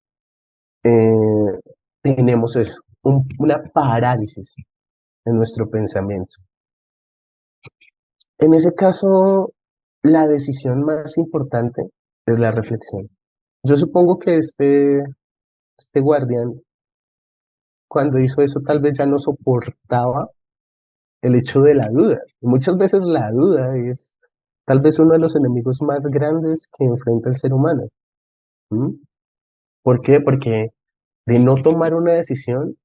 eh, tenemos eso, una parálisis en nuestro pensamiento. En ese caso, la decisión más importante es la reflexión. Yo supongo que este guardián, cuando hizo eso, tal vez ya no soportaba el hecho de la duda. Y muchas veces la duda es tal vez uno de los enemigos más grandes que enfrenta el ser humano. ¿Mm? ¿Por qué? Porque de no tomar una decisión,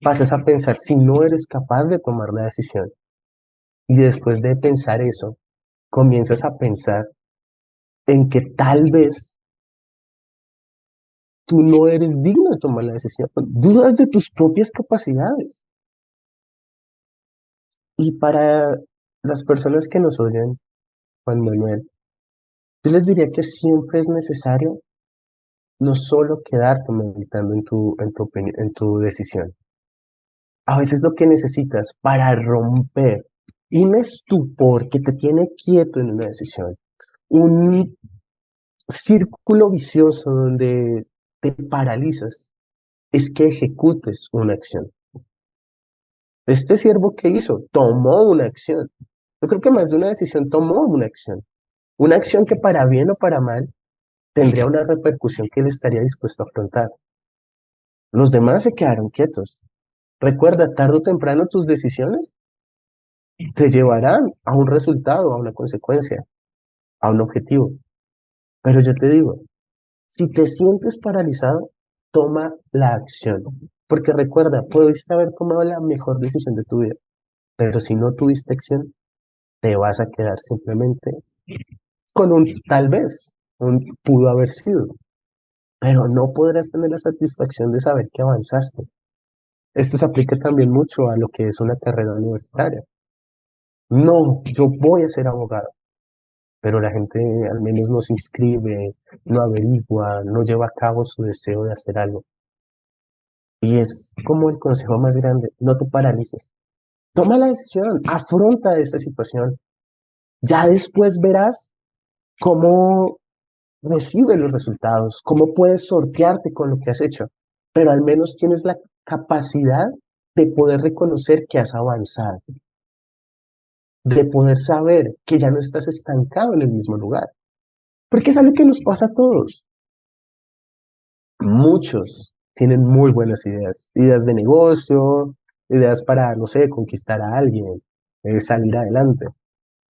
pasas a pensar si no eres capaz de tomar la decisión. Y después de pensar eso, comienzas a pensar en que tal vez tú no eres digno de tomar la decisión. Dudas de tus propias capacidades. Y para las personas que nos oyen, Juan Manuel, yo les diría que siempre es necesario no solo quedarte meditando en tu decisión. A veces lo que necesitas para romper un estupor que te tiene quieto en una decisión, un círculo vicioso donde te paralizas, es que ejecutes una acción. Este siervo que hizo, tomó una acción. Yo creo que más de una decisión tomó una acción. Una acción que para bien o para mal tendría una repercusión que él estaría dispuesto a afrontar. Los demás se quedaron quietos. Recuerda, tarde o temprano tus decisiones te llevarán a un resultado, a una consecuencia, a un objetivo. Pero yo te digo, si te sientes paralizado, toma la acción. Porque recuerda, pudiste haber tomado la mejor decisión de tu vida, pero si no tuviste acción, te vas a quedar simplemente con un tal vez, un pudo haber sido, pero no podrás tener la satisfacción de saber que avanzaste. Esto se aplica también mucho a lo que es una carrera universitaria. No, yo voy a ser abogado, pero la gente al menos no se inscribe, no averigua, no lleva a cabo su deseo de hacer algo. Y es como el consejo más grande, no te paralices. Toma la decisión, afronta esta situación. Ya después verás cómo recibes los resultados, cómo puedes sortearte con lo que has hecho, pero al menos tienes la capacidad de poder reconocer que has avanzado, de poder saber que ya no estás estancado en el mismo lugar, porque es algo que nos pasa a todos. Muchos tienen muy buenas ideas, ideas de negocio, ideas para, no sé, conquistar a alguien, salir adelante,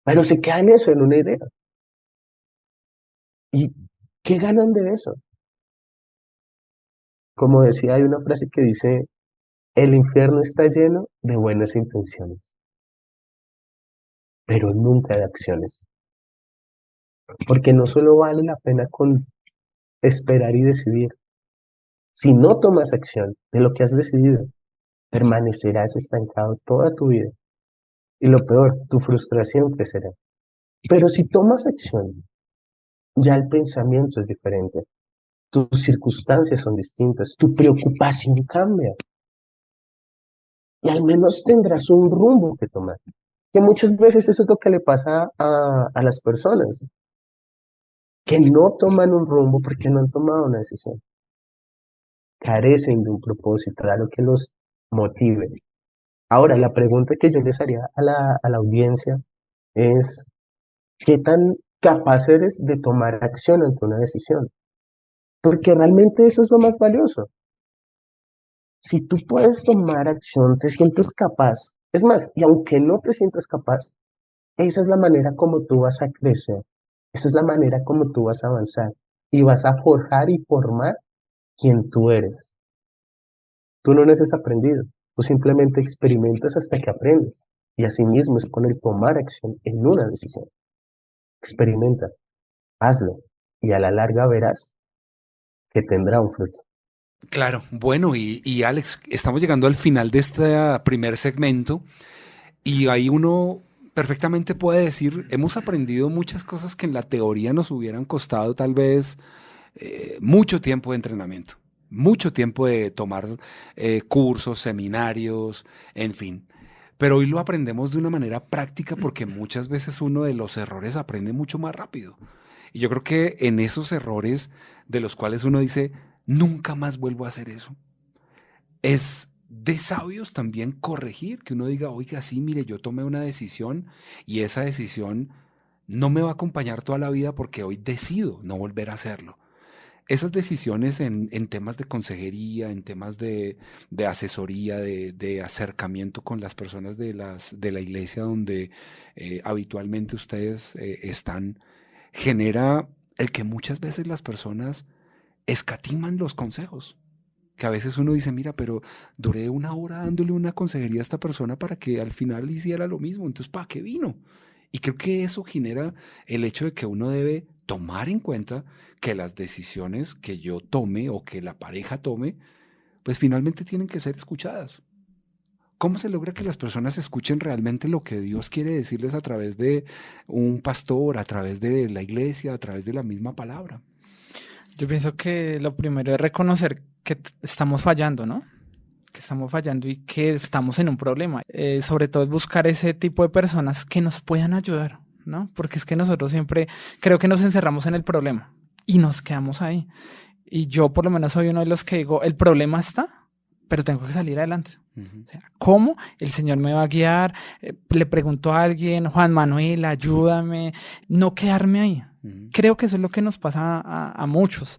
pero se quedan eso en una idea. ¿Y qué ganan de eso? Como decía, hay una frase que dice, el infierno está lleno de buenas intenciones, pero nunca de acciones, porque no solo vale la pena con esperar y decidir. Si no tomas acción de lo que has decidido, permanecerás estancado toda tu vida. Y lo peor, tu frustración crecerá. Pero si tomas acción, ya el pensamiento es diferente, tus circunstancias son distintas, tu preocupación cambia y al menos tendrás un rumbo que tomar. Que muchas veces eso es lo que le pasa a las personas, que no toman un rumbo porque no han tomado una decisión. Carecen de un propósito, de algo que los motive. Ahora, la pregunta que yo les haría a la audiencia es, ¿qué tan capaz eres de tomar acción ante una decisión? Porque realmente eso es lo más valioso. Si tú puedes tomar acción, te sientes capaz. Es más, y aunque no te sientas capaz, esa es la manera como tú vas a crecer. Esa es la manera como tú vas a avanzar y vas a forjar y formar quien tú eres. Tú no naces aprendido, tú simplemente experimentas hasta que aprendes. Y así mismo es con el tomar acción en una decisión. Experimenta, hazlo y a la larga verás que tendrá un fruto. Claro, bueno, y Alex, estamos llegando al final de este primer segmento y ahí uno perfectamente puede decir, hemos aprendido muchas cosas que en la teoría nos hubieran costado tal vez mucho tiempo de entrenamiento, mucho tiempo de tomar cursos, seminarios, en fin. Pero hoy lo aprendemos de una manera práctica porque muchas veces uno de los errores aprende mucho más rápido. Y yo creo que en esos errores de los cuales uno dice, nunca más vuelvo a hacer eso, es de sabios también corregir, que uno diga, oiga, sí, mire, yo tomé una decisión y esa decisión no me va a acompañar toda la vida porque hoy decido no volver a hacerlo. Esas decisiones en temas de consejería, en temas de asesoría, de acercamiento con las personas de la iglesia donde habitualmente ustedes están, genera el que muchas veces las personas escatiman los consejos. Que a veces uno dice, mira, pero duré 1 hora dándole una consejería a esta persona para que al final hiciera lo mismo, entonces ¿para qué vino? Y creo que eso genera el hecho de que uno debe tomar en cuenta que las decisiones que yo tome o que la pareja tome, pues finalmente tienen que ser escuchadas. ¿Cómo se logra que las personas escuchen realmente lo que Dios quiere decirles a través de un pastor, a través de la iglesia, a través de la misma palabra? Yo pienso que lo primero es reconocer que estamos fallando, ¿no? Que estamos fallando y que estamos en un problema. Sobre todo es buscar ese tipo de personas que nos puedan ayudar, ¿no? Porque es que nosotros siempre creo que nos encerramos en el problema y nos quedamos ahí. Y yo por lo menos soy uno de los que digo, el problema está, pero tengo que salir adelante. Ujú. O sea, ¿cómo? El Señor me va a guiar. Le pregunto a alguien, Juan Manuel, ayúdame. No quedarme ahí. Ujú. Creo que eso es lo que nos pasa a muchos.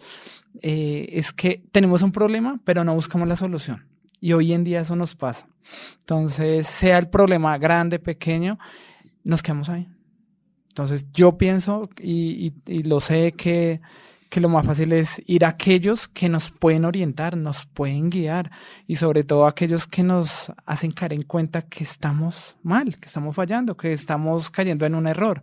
Es que tenemos un problema, pero no buscamos la solución. Y hoy en día eso nos pasa. Entonces, sea el problema grande, pequeño, nos quedamos ahí. Entonces, yo pienso y lo sé que lo más fácil es ir a aquellos que nos pueden orientar, nos pueden guiar y sobre todo aquellos que nos hacen caer en cuenta que estamos mal, que estamos fallando, que estamos cayendo en un error.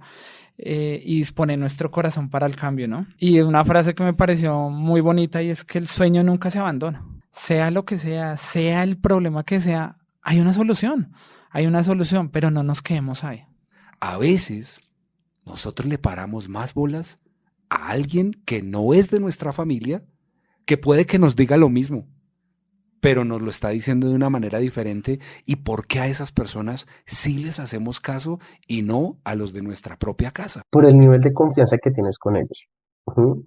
Y disponer nuestro corazón para el cambio, ¿no? Y una frase que me pareció muy bonita y es que el sueño nunca se abandona. Sea lo que sea el problema que sea, hay una solución, pero no nos quedemos ahí. A veces nosotros le paramos más bolas a alguien que no es de nuestra familia, que puede que nos diga lo mismo, pero nos lo está diciendo de una manera diferente. ¿Y por qué a esas personas sí les hacemos caso y no a los de nuestra propia casa? Por el nivel de confianza que tienes con ellos. Ujú.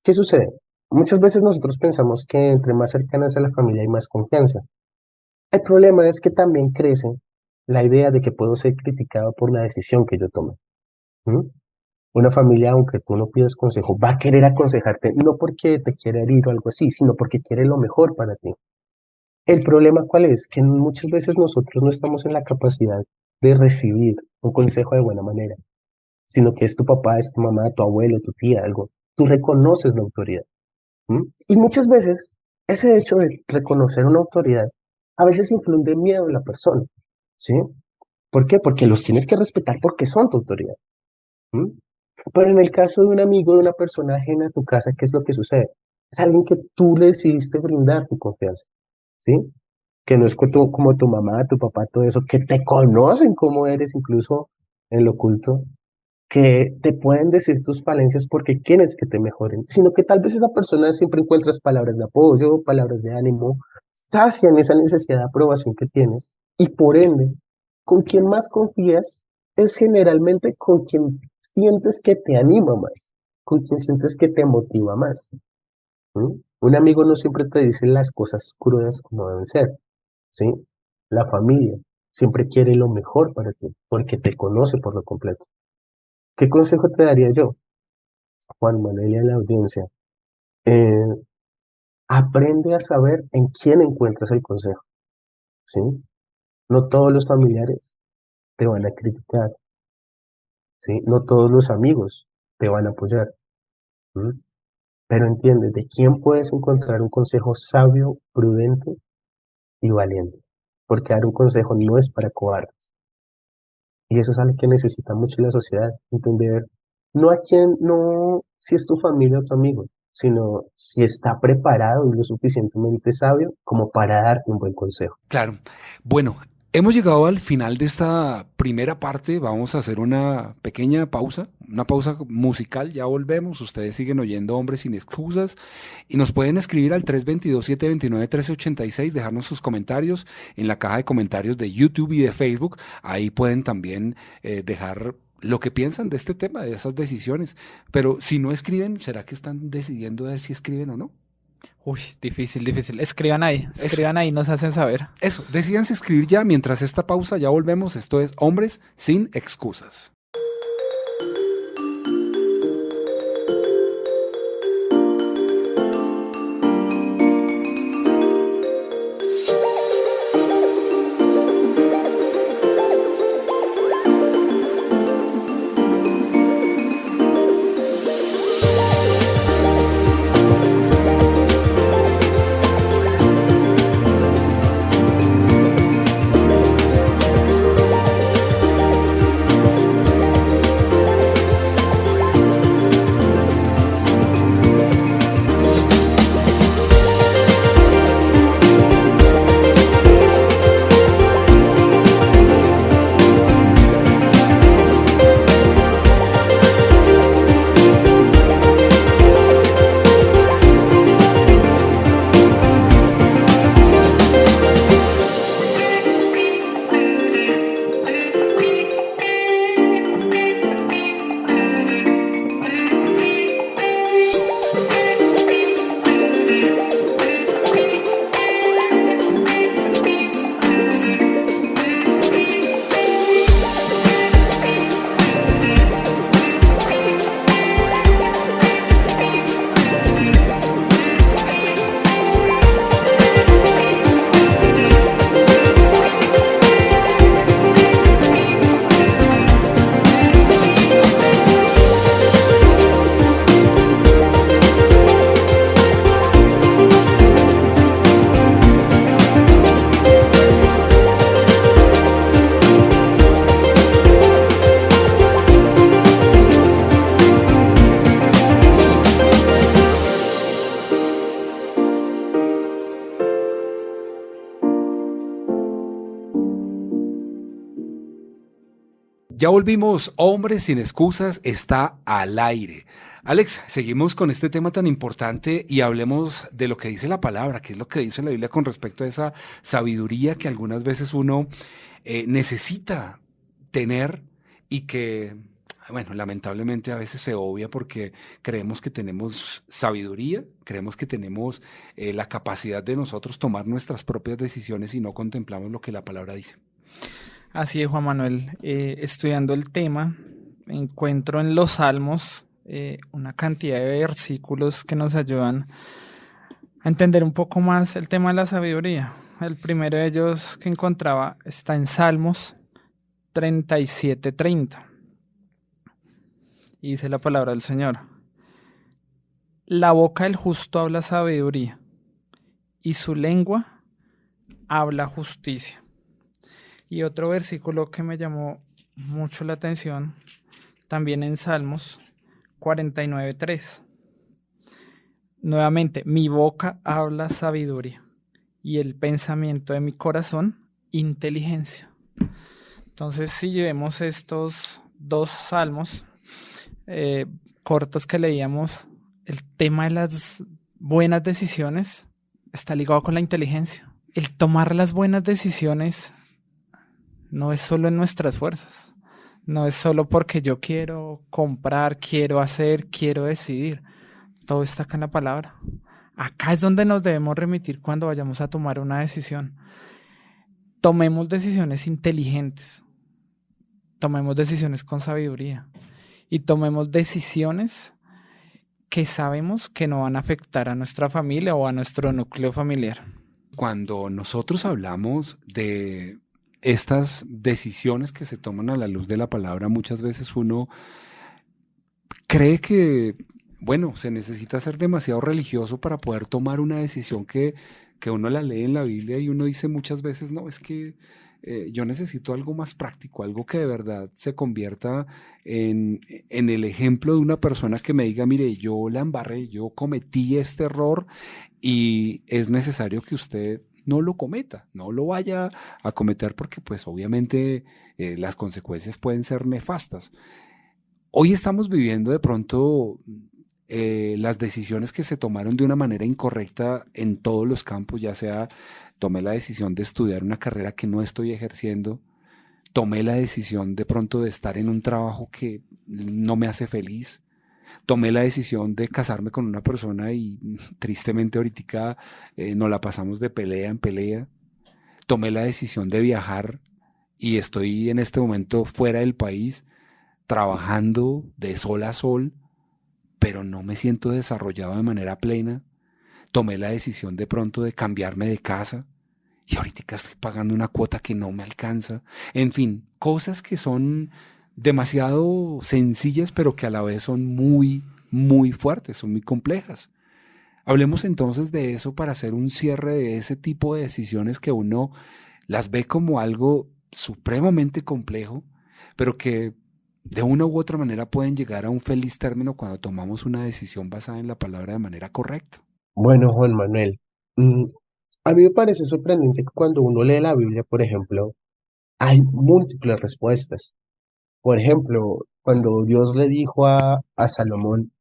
¿Qué sucede? Muchas veces nosotros pensamos que entre más cercanas a la familia hay más confianza. El problema es que también crece la idea de que puedo ser criticado por la decisión que yo tome. ¿Mm? Una familia, aunque tú no pidas consejo, va a querer aconsejarte, no porque te quiere herir o algo así, sino porque quiere lo mejor para ti. El problema, ¿cuál es? Que muchas veces nosotros no estamos en la capacidad de recibir un consejo de buena manera, sino que es tu papá, es tu mamá, tu abuelo, tu tía, algo. Tú reconoces la autoridad. ¿Mm? Y muchas veces ese hecho de reconocer una autoridad a veces infunde miedo en la persona, ¿sí? ¿Por qué? Porque los tienes que respetar porque son tu autoridad. ¿Mm? Pero en el caso de un amigo, de una persona ajena a tu casa, ¿qué es lo que sucede? Es alguien que tú le decidiste brindar tu confianza, ¿sí? Que no es como tu mamá, tu papá, todo eso, que te conocen cómo eres, incluso en lo oculto, que te pueden decir tus falencias porque quieres que te mejoren, sino que tal vez esa persona siempre encuentras palabras de apoyo, palabras de ánimo, sacian esa necesidad de aprobación que tienes y por ende, con quien más confías es generalmente con quien sientes que te anima más, con quien sientes que te motiva más. ¿Mm? Un amigo no siempre te dice las cosas crudas como deben ser, ¿sí? La familia siempre quiere lo mejor para ti porque te conoce por lo completo. ¿Qué consejo te daría yo, Juan Manuel, y a la audiencia? Eh, Aprende a saber en quién encuentras el consejo, ¿sí? No todos los familiares te van a criticar, ¿sí? No todos los amigos te van a apoyar, ¿m? Pero entiende de quién puedes encontrar un consejo sabio, prudente y valiente, porque dar un consejo no es para cobardes. Y eso es algo que necesita mucho la sociedad, entender no a quién, no si es tu familia o tu amigo, sino si está preparado y lo suficientemente sabio como para darte un buen consejo. Claro. Bueno, hemos llegado al final de esta primera parte. Vamos a hacer una pausa musical. Ya volvemos. Ustedes siguen oyendo Hombres sin Excusas y nos pueden escribir al 322-729-1386, dejarnos sus comentarios en la caja de comentarios de YouTube y de Facebook. Ahí pueden también dejar lo que piensan de este tema, de esas decisiones. Pero si no escriben, ¿será que están decidiendo a ver si escriben o no? Uy, difícil. Escriban Eso. ahí, nos hacen saber. Eso, decídanse escribir ya mientras esta pausa, ya volvemos. Esto es Hombres sin Excusas. Ya volvimos, Hombres sin excusas está al aire. Alex, seguimos con este tema tan importante y hablemos de lo que dice la palabra, que es lo que dice la Biblia con respecto a esa sabiduría que algunas veces uno necesita tener y que, bueno, lamentablemente a veces se obvia porque creemos que tenemos sabiduría, creemos que tenemos la capacidad de nosotros tomar nuestras propias decisiones y no contemplamos lo que la palabra dice. Así es, Juan Manuel. Estudiando el tema, encuentro en los Salmos una cantidad de versículos que nos ayudan a entender un poco más el tema de la sabiduría. El primero de ellos que encontraba está en Salmos 37:30. Y dice la palabra del Señor: La boca del justo habla sabiduría, y su lengua habla justicia. Y otro versículo que me llamó mucho la atención, también en Salmos 49:3. Nuevamente, mi boca habla sabiduría y el pensamiento de mi corazón, inteligencia. Entonces, si llevemos estos dos salmos cortos que leíamos, el tema de las buenas decisiones está ligado con la inteligencia. El tomar las buenas decisiones no es solo en nuestras fuerzas, no es solo porque yo quiero comprar, quiero hacer, quiero decidir. Todo está acá en la palabra. Acá es donde nos debemos remitir cuando vayamos a tomar una decisión. Tomemos decisiones inteligentes, tomemos decisiones con sabiduría y tomemos decisiones que sabemos que no van a afectar a nuestra familia o a nuestro núcleo familiar. Cuando nosotros hablamos de estas decisiones que se toman a la luz de la palabra, muchas veces uno cree que, bueno, se necesita ser demasiado religioso para poder tomar una decisión que uno la lee en la Biblia y uno dice muchas veces, no, es que yo necesito algo más práctico, algo que de verdad se convierta en el ejemplo de una persona que me diga, mire, yo la embarré, yo cometí este error y es necesario que usted no lo cometa, no lo vaya a cometer porque pues obviamente las consecuencias pueden ser nefastas. Hoy estamos viviendo de pronto las decisiones que se tomaron de una manera incorrecta en todos los campos, ya sea tomé la decisión de estudiar una carrera que no estoy ejerciendo, tomé la decisión de pronto de estar en un trabajo que no me hace feliz, tomé la decisión de casarme con una persona y tristemente ahorita nos la pasamos de pelea en pelea, tomé la decisión de viajar y estoy en este momento fuera del país trabajando de sol a sol, pero no me siento desarrollado de manera plena. Tomé la decisión de pronto de cambiarme de casa y ahorita estoy pagando una cuota que no me alcanza. En fin, cosas que son demasiado sencillas, pero que a la vez son muy, muy fuertes, son muy complejas. Hablemos entonces de eso para hacer un cierre de ese tipo de decisiones que uno las ve como algo supremamente complejo, pero que de una u otra manera pueden llegar a un feliz término cuando tomamos una decisión basada en la palabra de manera correcta. Bueno, Juan Manuel, mm, a mí me parece sorprendente que cuando uno lee la Biblia, por ejemplo, hay múltiples respuestas. Por ejemplo, cuando Dios le dijo a Salomón,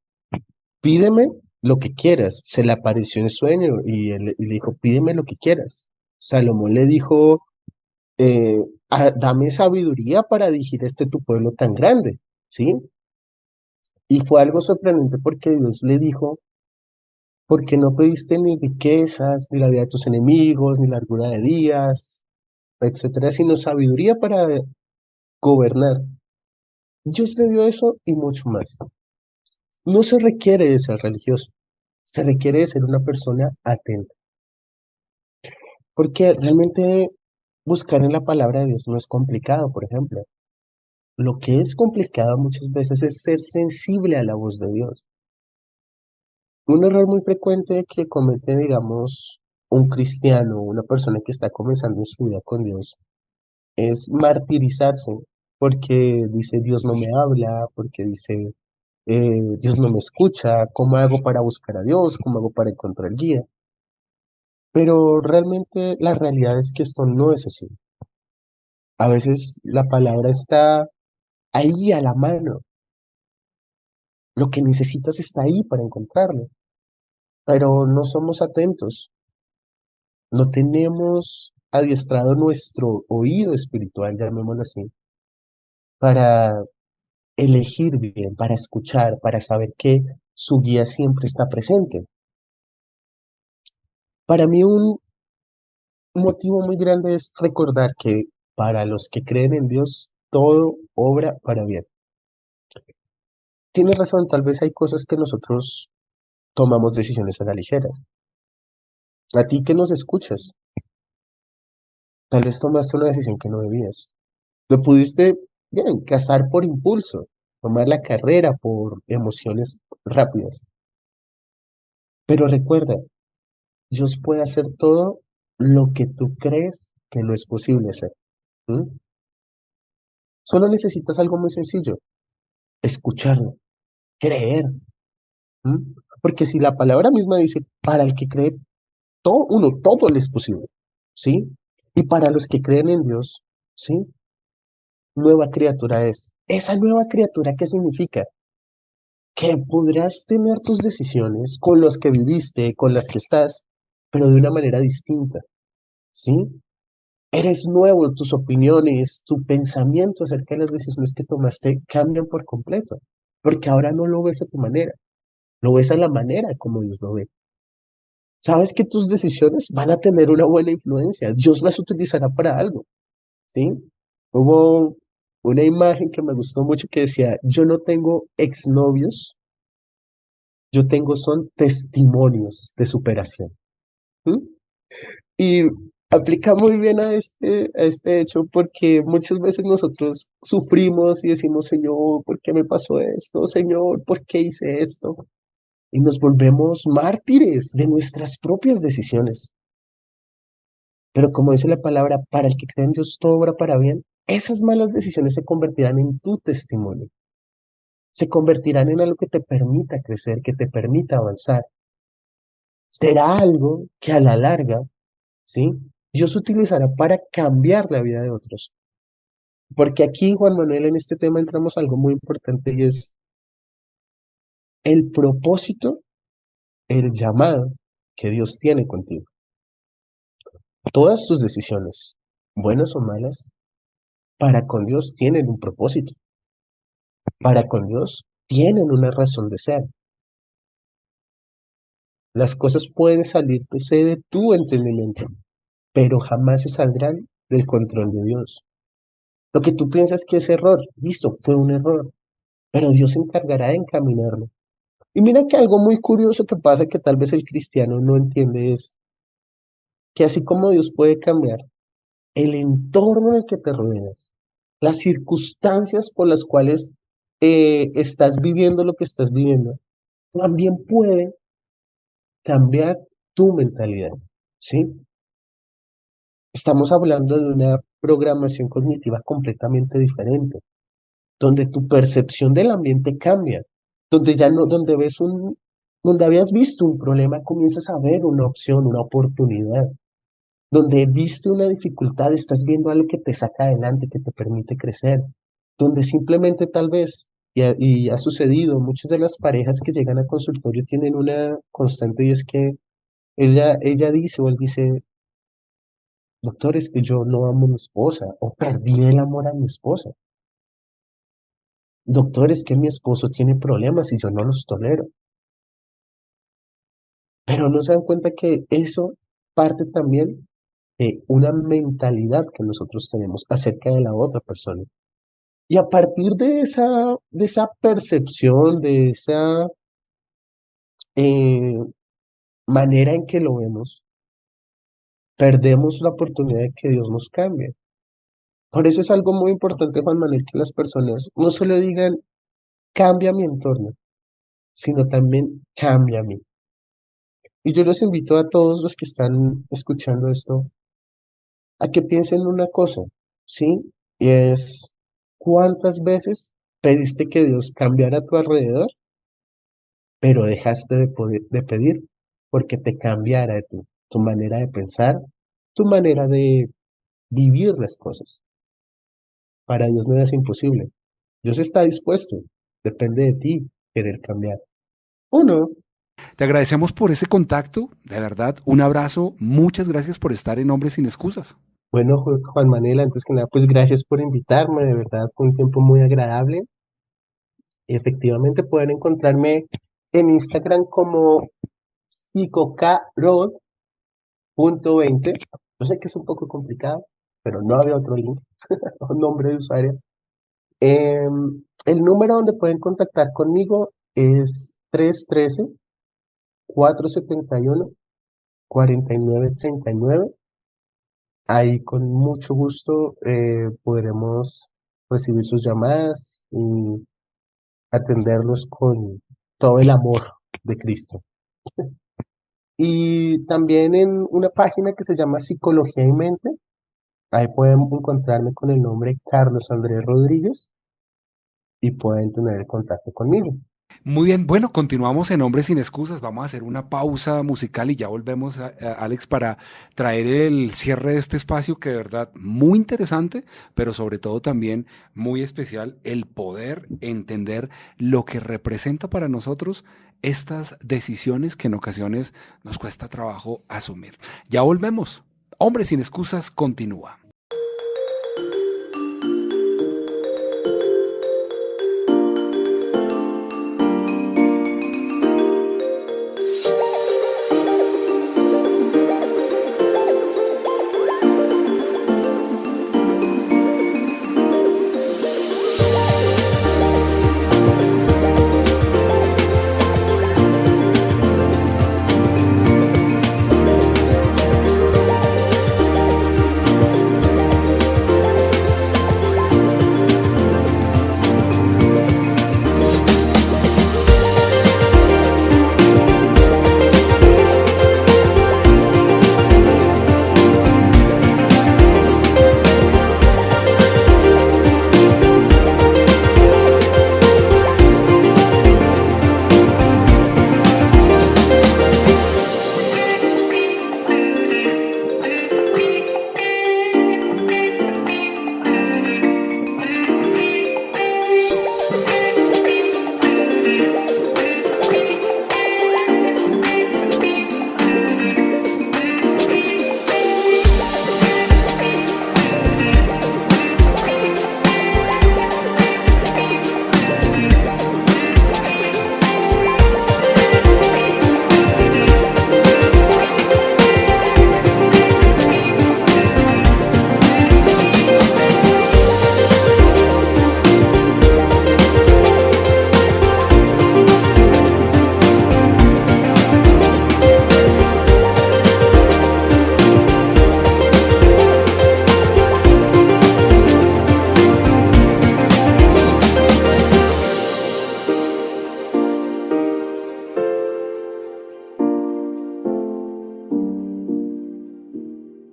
pídeme lo que quieras, se le apareció en sueño y le dijo, pídeme lo que quieras. Salomón le dijo, eh, dame sabiduría para dirigir este tu pueblo tan grande, ¿sí? Y fue algo sorprendente porque Dios le dijo, porque no pediste ni riquezas, ni la vida de tus enemigos, ni largura de días, etcétera, sino sabiduría para gobernar. Dios le dio eso y mucho más. No se requiere de ser religioso, se requiere de ser una persona atenta, porque realmente buscar en la palabra de Dios no es complicado, por ejemplo. Lo que es complicado muchas veces es ser sensible a la voz de Dios. Un error muy frecuente que comete, digamos, un cristiano, una persona que está comenzando su vida con Dios, es martirizarse porque dice Dios no me habla, porque dice Dios no me escucha, ¿cómo hago para buscar a Dios? ¿Cómo hago para encontrar guía? Pero realmente la realidad es que esto no es así. A veces la palabra está ahí a la mano. Lo que necesitas está ahí para encontrarlo, pero no somos atentos, no tenemos adiestrado nuestro oído espiritual, llamémoslo así, para elegir bien, para escuchar, para saber que su guía siempre está presente. Para mí un motivo muy grande es recordar que para los que creen en Dios, todo obra para bien. Tienes razón, tal vez hay cosas que nosotros tomamos decisiones a la ligera. A ti que nos escuchas, tal vez tomaste una decisión que no debías. Lo pudiste, bien, cazar por impulso, tomar la carrera por emociones rápidas. Pero recuerda, Dios puede hacer todo lo que tú crees que no es posible hacer. ¿M? Solo necesitas algo muy sencillo, escucharlo, creer. ¿M? Porque si la palabra misma dice, para el que cree, todo le es posible, ¿sí? Y para los que creen en Dios, ¿sí? Nueva criatura es. ¿Esa nueva criatura qué significa? Que podrás tener tus decisiones con las que viviste, con las que estás, pero de una manera distinta, ¿sí? Eres nuevo, tus opiniones, tu pensamiento acerca de las decisiones que tomaste cambian por completo, porque ahora no lo ves a tu manera, lo ves a la manera como Dios lo ve. Sabes que tus decisiones van a tener una buena influencia, Dios las utilizará para algo, ¿sí? Hubo una imagen que me gustó mucho que decía, yo no tengo exnovios, yo tengo son testimonios de superación. ¿M? Y aplica muy bien a este hecho porque muchas veces nosotros sufrimos y decimos, Señor, ¿por qué me pasó esto? Señor, ¿por qué hice esto? Y nos volvemos mártires de nuestras propias decisiones. Pero como dice la palabra, para el que cree en Dios todo obra para bien, esas malas decisiones se convertirán en tu testimonio, se convertirán en algo que te permita crecer, que te permita avanzar. Será algo que a la larga, ¿sí? Dios utilizará para cambiar la vida de otros. Porque aquí, Juan Manuel, en este tema entramos a algo muy importante y es el propósito, el llamado que Dios tiene contigo. Todas tus decisiones, buenas o malas, para con Dios tienen un propósito. Para con Dios tienen una razón de ser. Las cosas pueden salirse de tu entendimiento, pero jamás se saldrán del control de Dios. Lo que tú piensas que es error, listo, fue un error, pero Dios se encargará de encaminarlo. Y mira que algo muy curioso que pasa que tal vez el cristiano no entiende es que así como Dios puede cambiar el entorno en el que te rodeas, las circunstancias por las cuales estás viviendo lo que estás viviendo, también puede cambiar tu mentalidad, ¿sí? Estamos hablando de una programación cognitiva completamente diferente, donde tu percepción del ambiente cambia, donde ya no, donde habías visto un problema, comienzas a ver una opción, una oportunidad, donde viste una dificultad, estás viendo algo que te saca adelante, que te permite crecer, donde simplemente tal vez, y ha sucedido, muchas de las parejas que llegan a consultorio tienen una constante y es que ella dice o él dice, doctor, es que yo no amo a mi esposa o perdí el amor a mi esposa. Doctor, es que mi esposo tiene problemas y yo no los tolero. Pero no se dan cuenta que eso parte también de una mentalidad que nosotros tenemos acerca de la otra persona. Y a partir de esa percepción, de esa eh, manera en que lo vemos, perdemos la oportunidad de que Dios nos cambie. Por eso es algo muy importante, Juan Manuel, que las personas no solo digan, cambia mi entorno, sino también cambia a mí. Y yo los invito a todos los que están escuchando esto a que piensen una cosa, ¿sí? Y es, ¿cuántas veces pediste que Dios cambiara a tu alrededor, pero dejaste de pedir porque te cambiara de tu manera de pensar, tu manera de vivir las cosas? Para Dios nada es imposible. Dios está dispuesto, depende de ti querer cambiar o no. Te agradecemos por ese contacto, de verdad, un abrazo, muchas gracias por estar en Hombres sin Excusas. Bueno, Juan Manuel, antes que nada, pues gracias por invitarme, de verdad fue un tiempo muy agradable. Efectivamente pueden encontrarme en Instagram como psicokrod.20. Yo sé que es un poco complicado, pero no había otro link, un nombre de usuario. El número donde pueden contactar conmigo es 313-471-4939. Ahí con mucho gusto podremos recibir sus llamadas y atenderlos con todo el amor de Cristo. Y también en una página que se llama Psicología y Mente, ahí pueden encontrarme con el nombre Carlos Andrés Rodríguez y pueden tener el contacto conmigo. Muy bien, bueno, continuamos en Hombres sin Excusas. Vamos a hacer una pausa musical y ya volvemos, Alex, para traer el cierre de este espacio que de verdad muy interesante, pero sobre todo también muy especial, el poder entender lo que representa para nosotros estas decisiones que en ocasiones nos cuesta trabajo asumir. Ya volvemos. Hombres sin Excusas continúa.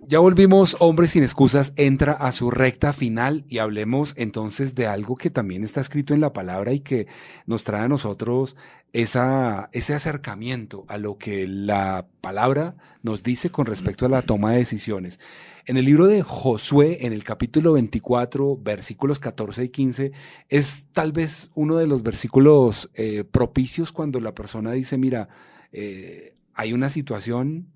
Ya volvimos, Hombres sin Excusas entra a su recta final y hablemos entonces de algo que también está escrito en la palabra y que nos trae a nosotros ese acercamiento a lo que la palabra nos dice con respecto a la toma de decisiones. En el libro de Josué, en el capítulo 24, versículos 14 y 15, es tal vez uno de los versículos propicios cuando la persona dice, mira, hay una situación.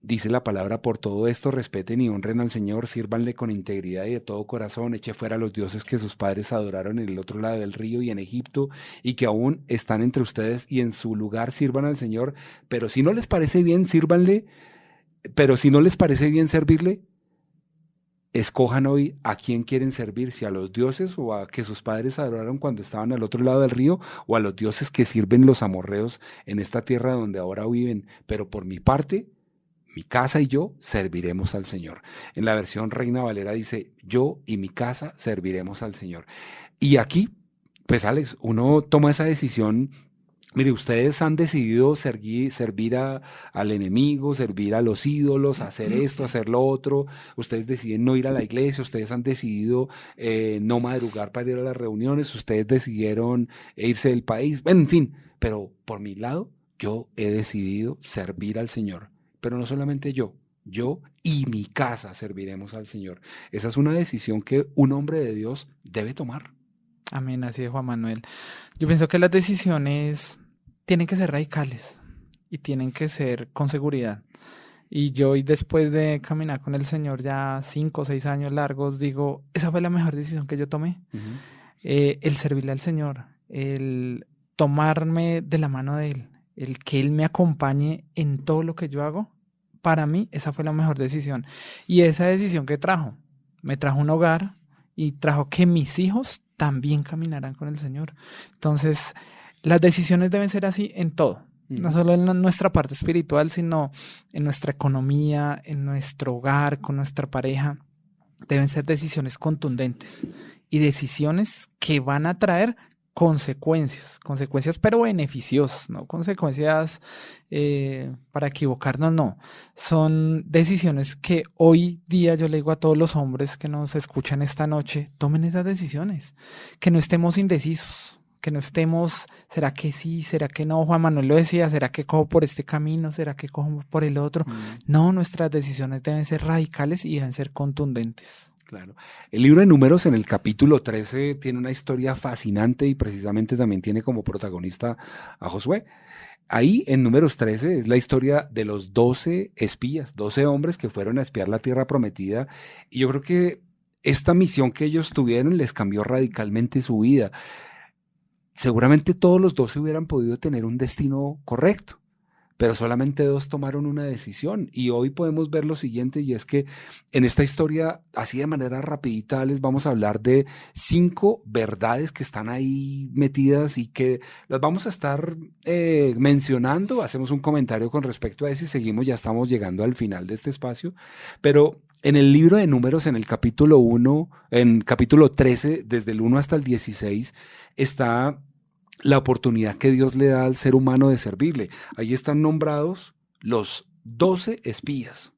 Dice la palabra, por todo esto respeten y honren al Señor, sírvanle con integridad y de todo corazón, eche fuera a los dioses que sus padres adoraron en el otro lado del río y en Egipto, y que aún están entre ustedes, y en su lugar sirvan al Señor, pero si no les parece bien, sírvanle, pero si no les parece bien servirle, escojan hoy a quién quieren servir, si a los dioses o a que sus padres adoraron cuando estaban al otro lado del río, o a los dioses que sirven los amorreos en esta tierra donde ahora viven, pero por mi parte, mi casa y yo serviremos al Señor. En la versión Reina Valera dice, yo y mi casa serviremos al Señor. Y aquí, pues Alex, uno toma esa decisión. Mire, ustedes han decidido servir al enemigo, servir a los ídolos, hacer esto, hacer lo otro. Ustedes deciden no ir a la iglesia, ustedes han decidido no madrugar para ir a las reuniones, ustedes decidieron irse del país, bueno, en fin. Pero por mi lado, yo he decidido servir al Señor. Pero no solamente yo y mi casa serviremos al Señor. Esa es una decisión que un hombre de Dios debe tomar. Amén, así de Juan Manuel. Yo pienso que las decisiones tienen que ser radicales y tienen que ser con seguridad. Y yo hoy después de caminar con el Señor ya 5 o 6 años largos, digo, esa fue la mejor decisión que yo tomé. Ujú. El servirle al Señor, el tomarme de la mano de Él, el que Él me acompañe en todo lo que yo hago, para mí esa fue la mejor decisión. Y esa decisión que trajo, me trajo un hogar y trajo que mis hijos también caminaran con el Señor. Entonces, las decisiones deben ser así en todo. No Ujú. solo en nuestra parte espiritual, sino en nuestra economía, en nuestro hogar, con nuestra pareja. Deben ser decisiones contundentes y decisiones que van a traer consecuencias pero beneficiosas, no consecuencias para equivocarnos, no. Son decisiones que hoy día yo le digo a todos los hombres que nos escuchan esta noche, tomen esas decisiones, que no estemos indecisos. Que no estemos, ¿será que sí? ¿Será que no? Juan Manuel lo decía, ¿será que cojo por este camino? ¿Será que cojo por el otro? Mm. No, nuestras decisiones deben ser radicales y deben ser contundentes. Claro. El libro de Números en el capítulo 13 tiene una historia fascinante y precisamente también tiene como protagonista a Josué. Ahí en Números 13 es la historia de los 12 espías, 12 hombres que fueron a espiar la tierra prometida. Y yo creo que esta misión que ellos tuvieron les cambió radicalmente su vida. Seguramente todos los 12 hubieran podido tener un destino correcto, pero solamente dos tomaron una decisión. Y hoy podemos ver lo siguiente, y es que en esta historia, así de manera rapidita, les vamos a hablar de 5 verdades que están ahí metidas y que las vamos a estar mencionando. Hacemos un comentario con respecto a eso y seguimos, ya estamos llegando al final de este espacio. Pero en el libro de Números, en el capítulo 1, en capítulo 13, desde el 1 hasta el 16, está la oportunidad que Dios le da al ser humano de servirle. Ahí están nombrados los 12 espías,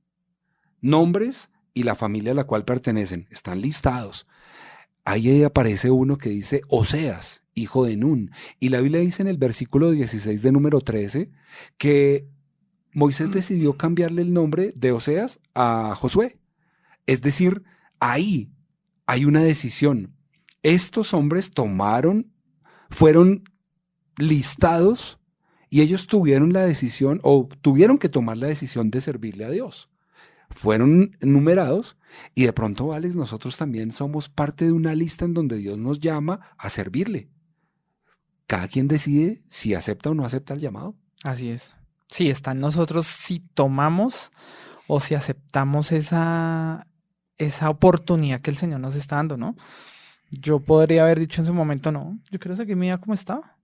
nombres y la familia a la cual pertenecen. Están listados. Ahí aparece uno que dice Oseas, hijo de Nun. Y la Biblia dice en el versículo 16 de número 13 que Moisés decidió cambiarle el nombre de Oseas a Josué. Es decir, ahí hay una decisión. Estos hombres fueron listados y ellos tuvieron la decisión o tuvieron que tomar la decisión de servirle a Dios. Fueron numerados y de pronto, Alex, nosotros también somos parte de una lista en donde Dios nos llama a servirle. Cada quien decide si acepta o no acepta el llamado. Así es. Sí, está en nosotros si tomamos o si aceptamos esa oportunidad que el Señor nos está dando, ¿no? Yo podría haber dicho en su momento, no, yo quiero seguir mi vida como estaba.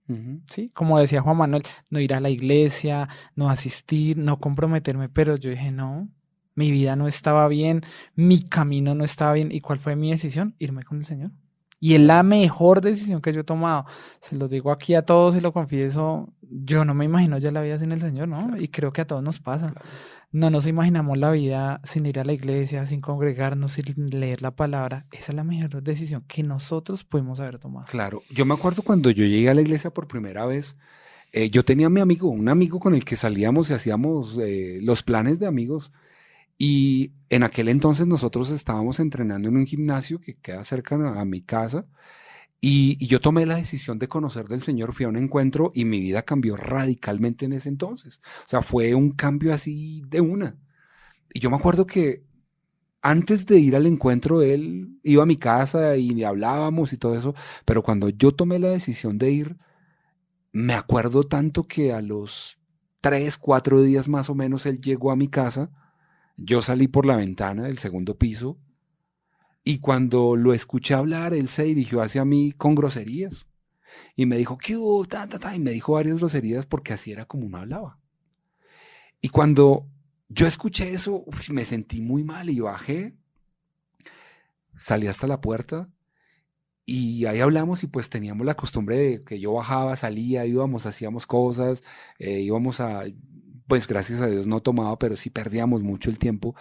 Sí, como decía Juan Manuel, no ir a la iglesia, no asistir, no comprometerme, pero yo dije, no, mi vida no estaba bien, mi camino no estaba bien. ¿Y cuál fue mi decisión? Irme con el Señor. Y es la mejor decisión que yo he tomado. Se los digo aquí a todos y lo confieso, yo no me imagino ya la vida sin el Señor, ¿no? Claro. Y creo que a todos nos pasa. Claro. No nos imaginamos la vida sin ir a la iglesia, sin congregarnos, sin leer la palabra. Esa es la mejor decisión que nosotros pudimos haber tomado. Claro, yo me acuerdo cuando yo llegué a la iglesia por primera vez, yo tenía a mi amigo, un amigo con el que salíamos y hacíamos los planes de amigos. Y en aquel entonces nosotros estábamos entrenando en un gimnasio que queda cerca a mi casa. Y yo tomé la decisión de conocer del Señor, fui a un encuentro y mi vida cambió radicalmente en ese entonces. O sea, fue un cambio así de una. Y yo me acuerdo que antes de ir al encuentro, él iba a mi casa y hablábamos y todo eso, pero cuando yo tomé la decisión de ir, me acuerdo tanto que a los 3, 4 días más o menos él llegó a mi casa, yo salí por la ventana del segundo piso y cuando lo escuché hablar, él se dirigió hacia mí con groserías y me dijo, ¿qué hubo? Ta, ta, ta, y me dijo varias groserías porque así era como uno hablaba. Y cuando yo escuché eso, me sentí muy mal y bajé, salí hasta la puerta y ahí hablamos y pues teníamos la costumbre de que yo bajaba, salía, íbamos, hacíamos cosas, íbamos a, pues gracias a Dios no tomaba, pero sí perdíamos mucho el tiempo.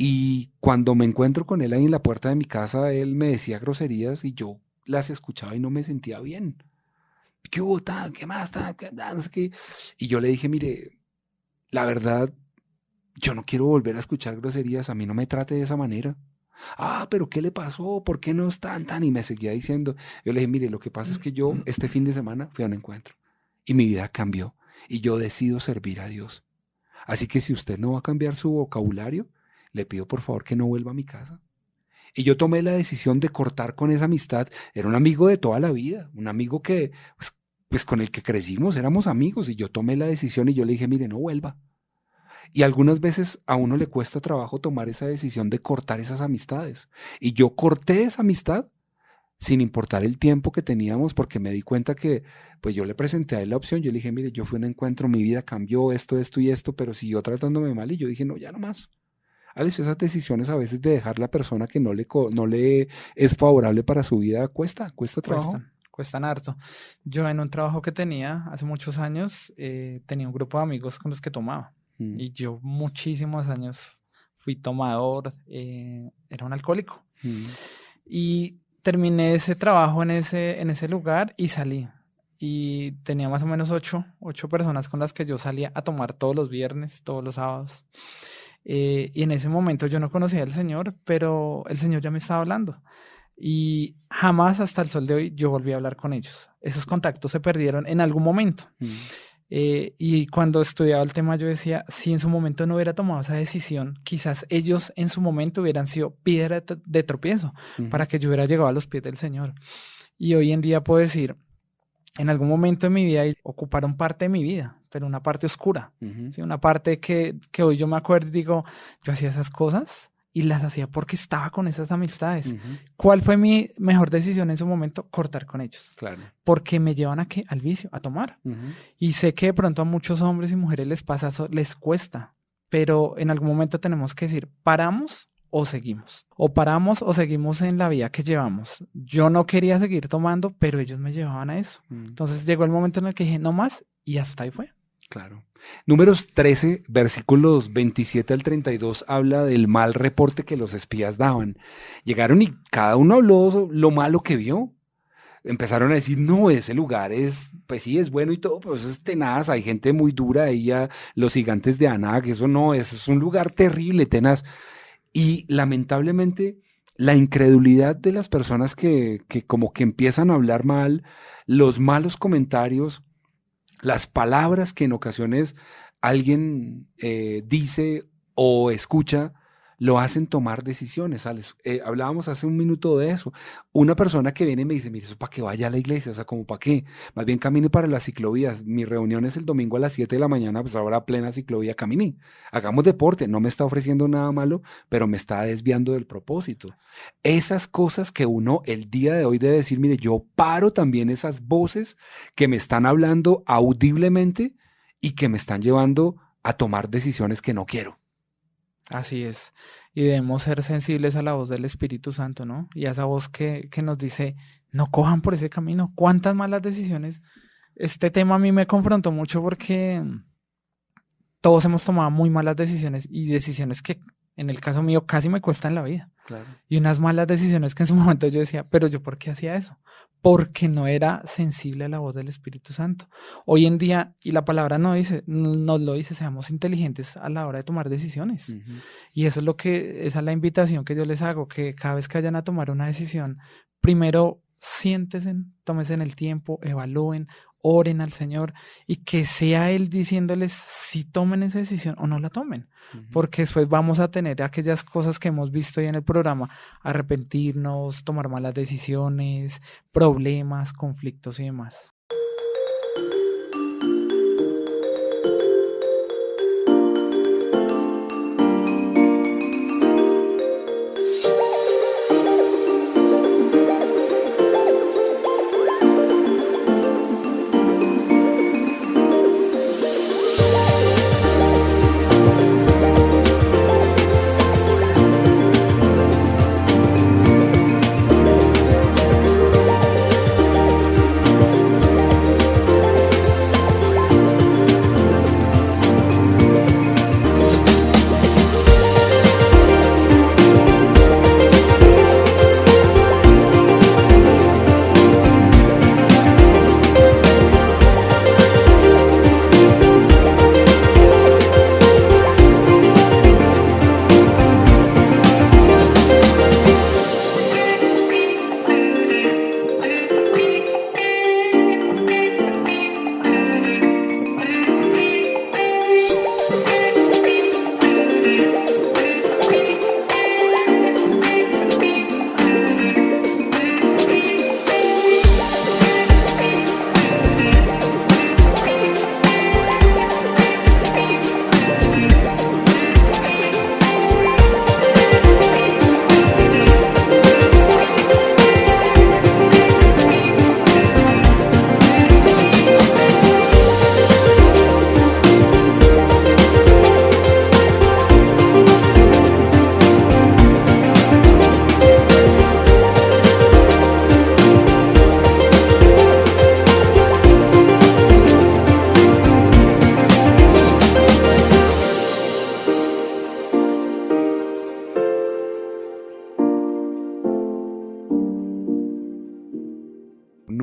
Y cuando me encuentro con él ahí en la puerta de mi casa, él me decía groserías y yo las escuchaba y no me sentía bien. ¿Qué hubo? ¿Qué más? No sé qué. Y yo le dije, mire, la verdad, yo no quiero volver a escuchar groserías, a mí no me trate de esa manera. Ah, pero ¿qué le pasó? ¿Por qué no es tan? Y me seguía diciendo. Yo le dije, mire, lo que pasa es que yo este fin de semana fui a un encuentro y mi vida cambió y yo decido servir a Dios. Así que si usted no va a cambiar su vocabulario, le pido por favor que no vuelva a mi casa. Y yo tomé la decisión de cortar con esa amistad. Era un amigo de toda la vida, un amigo que, pues con el que crecimos, éramos amigos. Y yo tomé la decisión y yo le dije, mire, no vuelva. Y algunas veces a uno le cuesta trabajo tomar esa decisión de cortar esas amistades. Y yo corté esa amistad sin importar el tiempo que teníamos, porque me di cuenta que, pues yo le presenté a él la opción. Yo le dije, mire, yo fui a un encuentro, mi vida cambió, esto y esto, pero siguió tratándome mal. Y yo dije, no, ya no más. Alex, esas decisiones a veces de dejar la persona que no le es favorable para su vida cuesta trabajo. Cuestan harto. Yo en un trabajo que tenía hace muchos años, tenía un grupo de amigos con los que tomaba. Y yo muchísimos años fui tomador, era un alcohólico. Y terminé ese trabajo en ese lugar y salí. Y tenía más o menos ocho personas con las que yo salía a tomar todos los viernes, todos los sábados. Y en ese momento yo no conocía al Señor, pero el Señor ya me estaba hablando. Y jamás hasta el sol de hoy yo volví a hablar con ellos. Esos contactos se perdieron en algún momento. Y cuando estudiaba el tema yo decía, si en su momento no hubiera tomado esa decisión, quizás ellos en su momento hubieran sido piedra de tropiezo para que yo hubiera llegado a los pies del Señor. Y hoy en día puedo decir, en algún momento de mi vida ocuparon parte de mi vida, pero una parte oscura, ¿sí? Una parte que hoy yo me acuerdo y digo, yo hacía esas cosas y las hacía porque estaba con esas amistades. ¿Cuál fue mi mejor decisión en su momento? Cortar con ellos. Claro. Porque me llevan al vicio, a tomar. Y sé que de pronto a muchos hombres y mujeres les pasa eso, les cuesta, pero en algún momento tenemos que decir, ¿paramos o seguimos? O paramos o seguimos en la vida que llevamos. Yo no quería seguir tomando, pero ellos me llevaban a eso. Entonces llegó el momento en el que dije, no más, y hasta ahí fue. Claro. Números 13, versículos 27 al 32, habla del mal reporte que los espías daban. Llegaron y cada uno habló lo malo que vio. Empezaron a decir, no, ese lugar pues sí, es bueno y todo, pero eso es tenaz, hay gente muy dura ahí, ya, los gigantes de Anak, eso no, es un lugar terrible, tenaz. Y lamentablemente la incredulidad de las personas que como que empiezan a hablar mal, los malos comentarios, las palabras que en ocasiones alguien dice o escucha, lo hacen tomar decisiones. Hablábamos hace un minuto de eso. Una persona que viene y me dice, mire, eso para que vaya a la iglesia, o sea, como para qué, más bien camine para las ciclovías. Mi reunión es el domingo a las 7 de la mañana, pues ahora plena ciclovía, caminé. Hagamos deporte, no me está ofreciendo nada malo, pero me está desviando del propósito. Esas cosas que uno el día de hoy debe decir, mire, yo paro también esas voces que me están hablando audiblemente y que me están llevando a tomar decisiones que no quiero. Así es. Y debemos ser sensibles a la voz del Espíritu Santo, ¿no? Y a esa voz que nos dice, no cojan por ese camino. ¿Cuántas malas decisiones? Este tema a mí me confrontó mucho porque todos hemos tomado muy malas decisiones y decisiones que en el caso mío casi me cuestan la vida. Claro. Y unas malas decisiones que en su momento yo decía, pero yo ¿por qué hacía eso? Porque no era sensible a la voz del Espíritu Santo. Hoy en día, y la palabra nos lo dice, seamos inteligentes a la hora de tomar decisiones. Y eso es esa es la invitación que yo les hago, que cada vez que vayan a tomar una decisión, primero siéntense, tómense el tiempo, evalúen, oren al Señor y que sea Él diciéndoles si tomen esa decisión o no la tomen, porque después vamos a tener aquellas cosas que hemos visto hoy en el programa, arrepentirnos, tomar malas decisiones, problemas, conflictos y demás.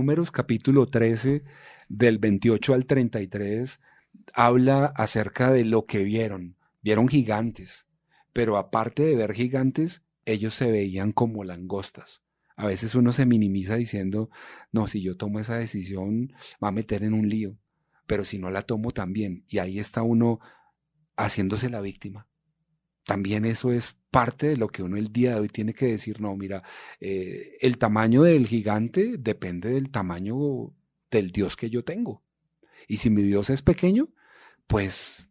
Números capítulo 13, del 28 al 33, habla acerca de lo que vieron. Vieron gigantes, pero aparte de ver gigantes, ellos se veían como langostas. A veces uno se minimiza diciendo, no, si yo tomo esa decisión, va a meter en un lío, pero si no la tomo también. Y ahí está uno haciéndose la víctima. También eso es parte de lo que uno el día de hoy tiene que decir, no, mira, el tamaño del gigante depende del tamaño del Dios que yo tengo. Y si mi Dios es pequeño, pues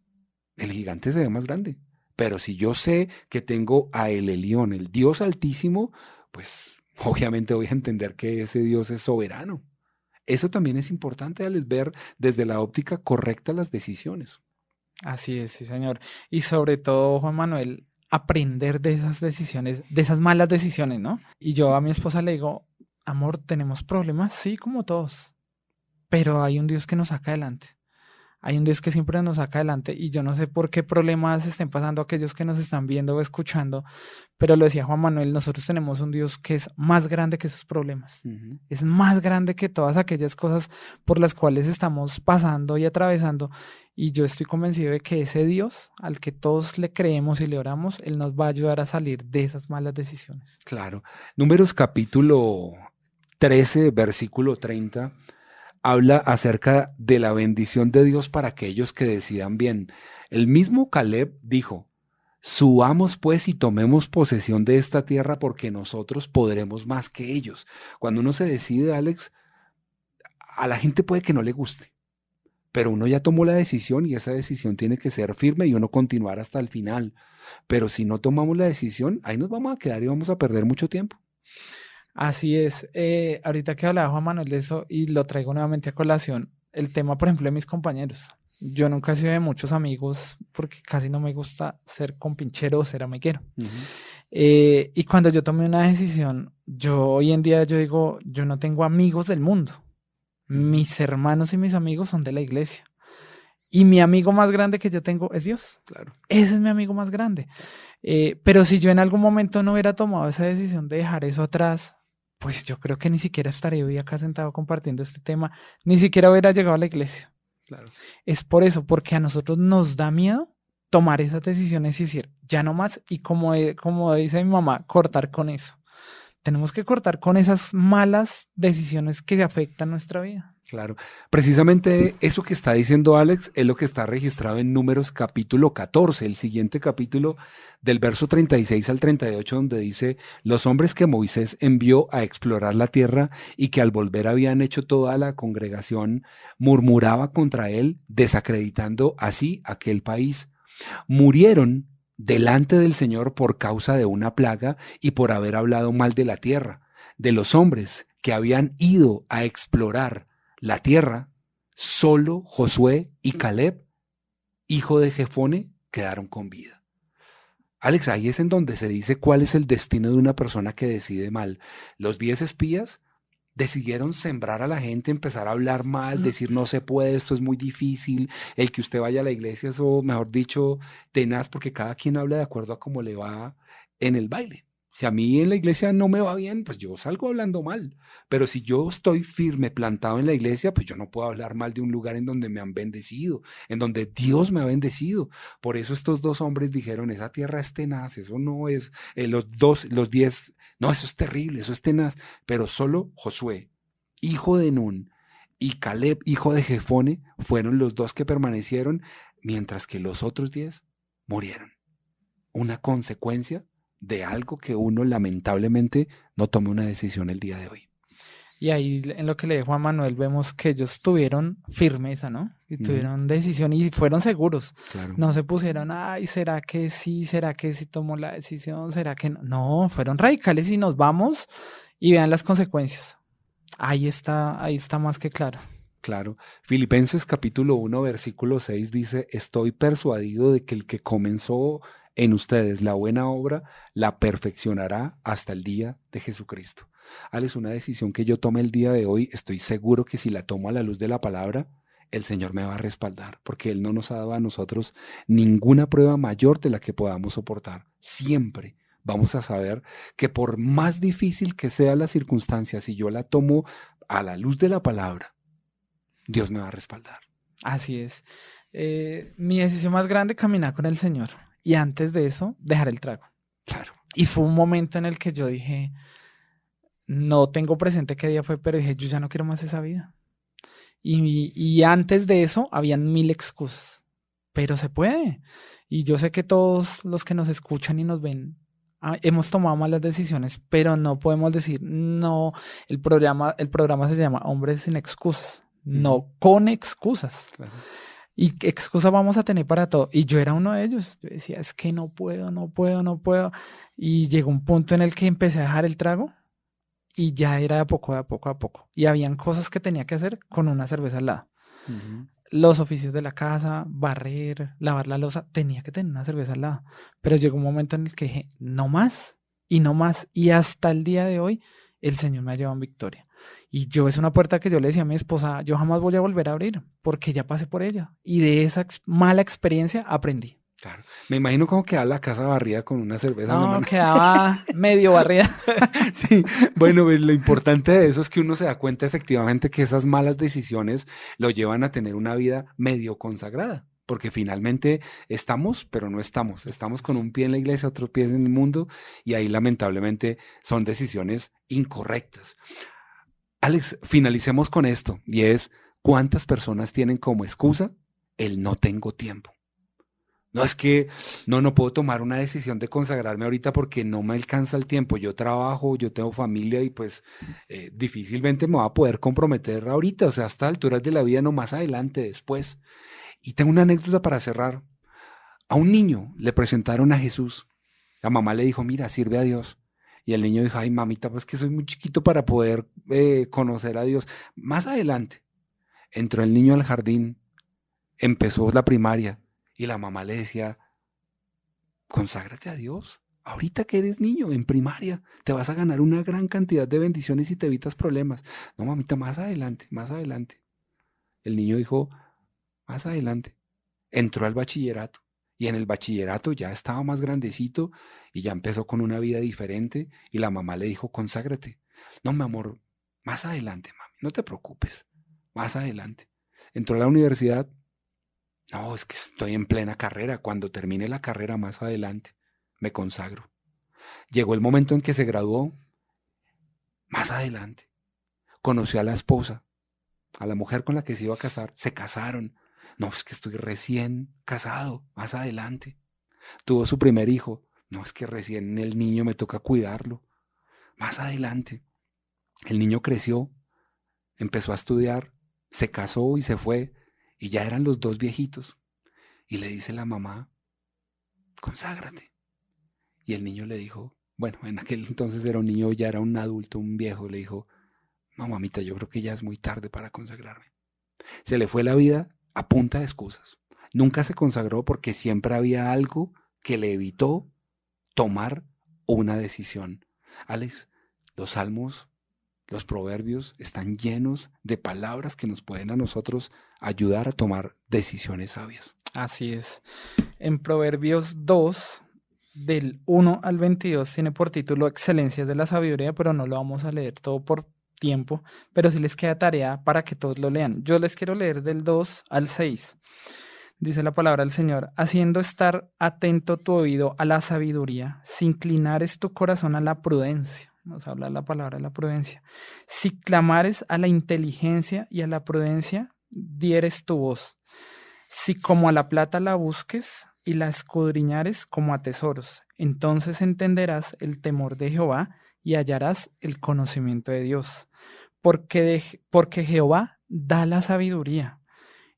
el gigante se ve más grande. Pero si yo sé que tengo a El Elyon, el Dios Altísimo, pues obviamente voy a entender que ese Dios es soberano. Eso también es importante, Alex, ver desde la óptica correcta las decisiones. Así es, sí, señor. Y sobre todo, Juan Manuel, aprender de esas decisiones, de esas malas decisiones, ¿no? Y yo a mi esposa le digo, amor, ¿tenemos problemas? Sí, como todos, pero hay un Dios que nos saca adelante. Hay un Dios que siempre nos saca adelante y yo no sé por qué problemas estén pasando aquellos que nos están viendo o escuchando, pero lo decía Juan Manuel, nosotros tenemos un Dios que es más grande que esos problemas. Es más grande que todas aquellas cosas por las cuales estamos pasando y atravesando. Y yo estoy convencido de que ese Dios al que todos le creemos y le oramos, Él nos va a ayudar a salir de esas malas decisiones. Claro. Números capítulo 13, versículo 30. Habla acerca de la bendición de Dios para aquellos que decidan bien. El mismo Caleb dijo, subamos pues y tomemos posesión de esta tierra porque nosotros podremos más que ellos. Cuando uno se decide, Alex, a la gente puede que no le guste, pero uno ya tomó la decisión y esa decisión tiene que ser firme y uno continuar hasta el final. Pero si no tomamos la decisión, ahí nos vamos a quedar y vamos a perder mucho tiempo. Así es. Ahorita que hablaba Juan Manuel de eso y lo traigo nuevamente a colación, el tema, por ejemplo, de mis compañeros. Yo nunca he sido de muchos amigos porque casi no me gusta ser compinchero o ser amiguero. Y cuando yo tomé una decisión, yo hoy en día yo digo, yo no tengo amigos del mundo. Mis hermanos y mis amigos son de la iglesia. Y mi amigo más grande que yo tengo es Dios. Claro. Ese es mi amigo más grande. Pero si yo en algún momento no hubiera tomado esa decisión de dejar eso atrás, pues yo creo que ni siquiera estaré hoy acá sentado compartiendo este tema, ni siquiera hubiera llegado a la iglesia. Claro. Es por eso, porque a nosotros nos da miedo tomar esas decisiones y decir, ya no más, y como dice mi mamá, cortar con eso. Tenemos que cortar con esas malas decisiones que afectan nuestra vida. Claro, precisamente eso que está diciendo Alex es lo que está registrado en Números capítulo 14, el siguiente capítulo del verso 36 al 38, donde dice, los hombres que Moisés envió a explorar la tierra y que al volver habían hecho toda la congregación, murmuraba contra él, desacreditando así aquel país. Murieron delante del Señor por causa de una plaga y por haber hablado mal de la tierra, de los hombres que habían ido a explorar la tierra, solo Josué y Caleb, hijo de Jefone, quedaron con vida. Alex, ahí es en donde se dice cuál es el destino de una persona que decide mal. Los 10 espías decidieron sembrar a la gente, empezar a hablar mal, decir no se puede, esto es muy difícil, el que usted vaya a la iglesia, eso mejor dicho, tenaz, porque cada quien habla de acuerdo a cómo le va en el baile. Si a mí en la iglesia no me va bien, pues yo salgo hablando mal. Pero si yo estoy firme, plantado en la iglesia, pues yo no puedo hablar mal de un lugar en donde me han bendecido, en donde Dios me ha bendecido. Por eso estos dos hombres dijeron, esa tierra es tenaz, eso no es, los 10, no, eso es terrible, eso es tenaz. Pero solo Josué, hijo de Nun, y Caleb, hijo de Jefone, fueron los dos que permanecieron, mientras que los otros 10 murieron. Una consecuencia de algo que uno lamentablemente no tome una decisión el día de hoy. Y ahí en lo que le dijo a Manuel vemos que ellos tuvieron firmeza, ¿no? Y tuvieron decisión y fueron seguros. Claro. No se pusieron, ay, ¿será que sí? ¿Será que sí tomó la decisión? ¿Será que no? No, fueron radicales y nos vamos y vean las consecuencias. Ahí está más que claro. Claro. Filipenses capítulo 1, versículo 6 dice, estoy persuadido de que el que comenzó en ustedes la buena obra, la perfeccionará hasta el día de Jesucristo. Alex, una decisión que yo tome el día de hoy, estoy seguro que si la tomo a la luz de la palabra, el Señor me va a respaldar, porque Él no nos ha dado a nosotros ninguna prueba mayor de la que podamos soportar. Siempre vamos a saber que por más difícil que sea la circunstancia, si yo la tomo a la luz de la palabra, Dios me va a respaldar. Así es. Mi decisión más grande, caminar con el Señor. Y antes de eso, dejar el trago. Claro. Y fue un momento en el que yo dije, no tengo presente qué día fue, pero dije, yo ya no quiero más esa vida. Y antes de eso, habían 1000 excusas. Pero se puede. Y yo sé que todos los que nos escuchan y nos ven, hemos tomado malas decisiones, pero no podemos decir, no, el programa se llama Hombres sin excusas, no con excusas. Claro. ¿Y qué excusa vamos a tener para todo? Y yo era uno de ellos. Yo decía, es que no puedo. Y llegó un punto en el que empecé a dejar el trago y ya era de a poco, de a poco, a poco. Y habían cosas que tenía que hacer con una cerveza al lado. Uh-huh. Los oficios de la casa, barrer, lavar la loza, tenía que tener una cerveza al lado. Pero llegó un momento en el que dije, no más y no más. Y hasta el día de hoy, el Señor me ha llevado en victoria. Y yo, es una puerta que yo le decía a mi esposa, yo jamás voy a volver a abrir, porque ya pasé por ella. Y de esa mala experiencia aprendí. Claro. Me imagino cómo quedaba la casa barrida con una cerveza en la No, mano. quedaba medio barrida. Sí, bueno, pues lo importante de eso es que uno se da cuenta efectivamente que esas malas decisiones lo llevan a tener una vida medio consagrada, porque finalmente estamos, pero no estamos. Estamos con un pie en la iglesia, otro pie en el mundo, y ahí lamentablemente son decisiones incorrectas. Alex, finalicemos con esto, y es, ¿cuántas personas tienen como excusa el no tengo tiempo? No, es que no puedo tomar una decisión de consagrarme ahorita porque no me alcanza el tiempo. Yo trabajo, yo tengo familia y pues difícilmente me voy a poder comprometer ahorita. O sea, hasta alturas de la vida, no más adelante, después. Y tengo una anécdota para cerrar. A un niño le presentaron a Jesús. La mamá le dijo, mira, sirve a Dios. Y el niño dijo, ay, mamita, pues que soy muy chiquito para poder conocer a Dios. Más adelante, entró el niño al jardín, empezó la primaria. Y la mamá le decía, conságrate a Dios. Ahorita que eres niño, en primaria, te vas a ganar una gran cantidad de bendiciones y te evitas problemas. No, mamita, más adelante, más adelante. El niño dijo, más adelante. Entró al bachillerato. Y en el bachillerato ya estaba más grandecito y ya empezó con una vida diferente. Y la mamá le dijo, conságrate. No, mi amor, más adelante, mami, no te preocupes. Más adelante. Entró a la universidad. No, es que estoy en plena carrera. Cuando termine la carrera más adelante, me consagro. Llegó el momento en que se graduó. Más adelante. Conoció a la esposa, a la mujer con la que se iba a casar. Se casaron. No, es que estoy recién casado. Más adelante. Tuvo su primer hijo. No, es que recién el niño me toca cuidarlo. Más adelante. El niño creció, empezó a estudiar, se casó y se fue. Y ya eran los dos viejitos. Y le dice la mamá, conságrate. Y el niño le dijo, bueno, en aquel entonces era un niño, ya era un adulto, un viejo. Le dijo, no, mamita, yo creo que ya es muy tarde para consagrarme. Se le fue la vida a punta de excusas. Nunca se consagró porque siempre había algo que le evitó tomar una decisión. Alex, los salmos, los proverbios están llenos de palabras que nos pueden a nosotros ayudar a tomar decisiones sabias. Así es. En Proverbios 2, del 1 al 22, tiene por título Excelencias de la Sabiduría, pero no lo vamos a leer todo por tiempo, pero sí les queda tarea para que todos lo lean. Yo les quiero leer del 2 al 6. Dice la palabra del Señor, haciendo estar atento tu oído a la sabiduría, si inclinares tu corazón a la prudencia. Nos habla la palabra de la prudencia. Si clamares a la inteligencia y a la prudencia, dieres tu voz. Si como a la plata la busques y la escudriñares como a tesoros, entonces entenderás el temor de Jehová y hallarás el conocimiento de Dios. Porque Jehová da la sabiduría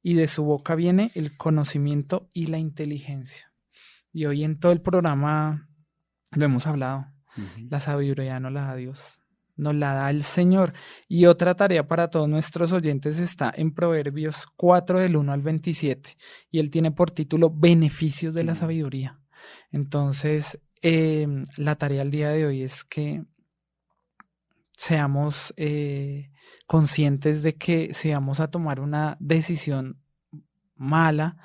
y de su boca viene el conocimiento y la inteligencia. Y hoy en todo el programa lo hemos hablado. La sabiduría no la da Dios, nos la da el Señor. Y otra tarea para todos nuestros oyentes está en Proverbios 4 del 1 al 27. Y él tiene por título Beneficios de la sabiduría. Entonces, la tarea del día de hoy es que seamos conscientes de que si vamos a tomar una decisión mala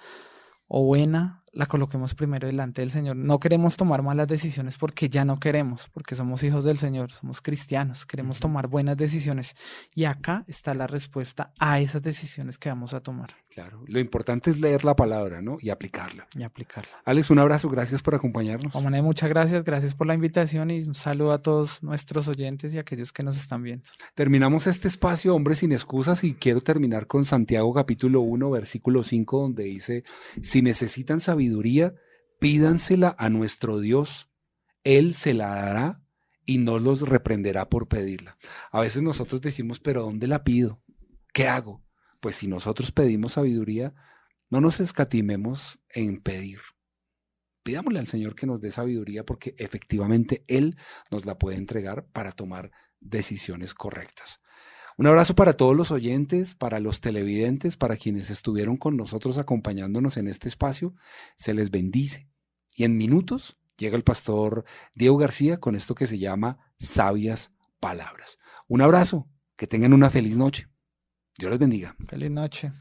o buena, la coloquemos primero delante del Señor. No queremos tomar malas decisiones porque ya no queremos, porque somos hijos del Señor, somos cristianos, queremos tomar buenas decisiones. Y acá está la respuesta a esas decisiones que vamos a tomar. Claro, lo importante es leer la palabra, ¿no? Y aplicarla. Y aplicarla. Alex, un abrazo, gracias por acompañarnos. Juan Manuel, muchas gracias por la invitación y un saludo a todos nuestros oyentes y a aquellos que nos están viendo. Terminamos este espacio, Hombres sin Excusas, y quiero terminar con Santiago capítulo 1, versículo 5, donde dice, si necesitan sabiduría, pídansela a nuestro Dios, Él se la dará y no los reprenderá por pedirla. A veces nosotros decimos, pero ¿dónde la pido? ¿Qué hago? Pues si nosotros pedimos sabiduría, no nos escatimemos en pedir. Pidámosle al Señor que nos dé sabiduría porque efectivamente Él nos la puede entregar para tomar decisiones correctas. Un abrazo para todos los oyentes, para los televidentes, para quienes estuvieron con nosotros acompañándonos en este espacio. Se les bendice. Y en minutos llega el pastor Diego García con esto que se llama Sabias Palabras. Un abrazo, que tengan una feliz noche. Dios les bendiga. Feliz noche.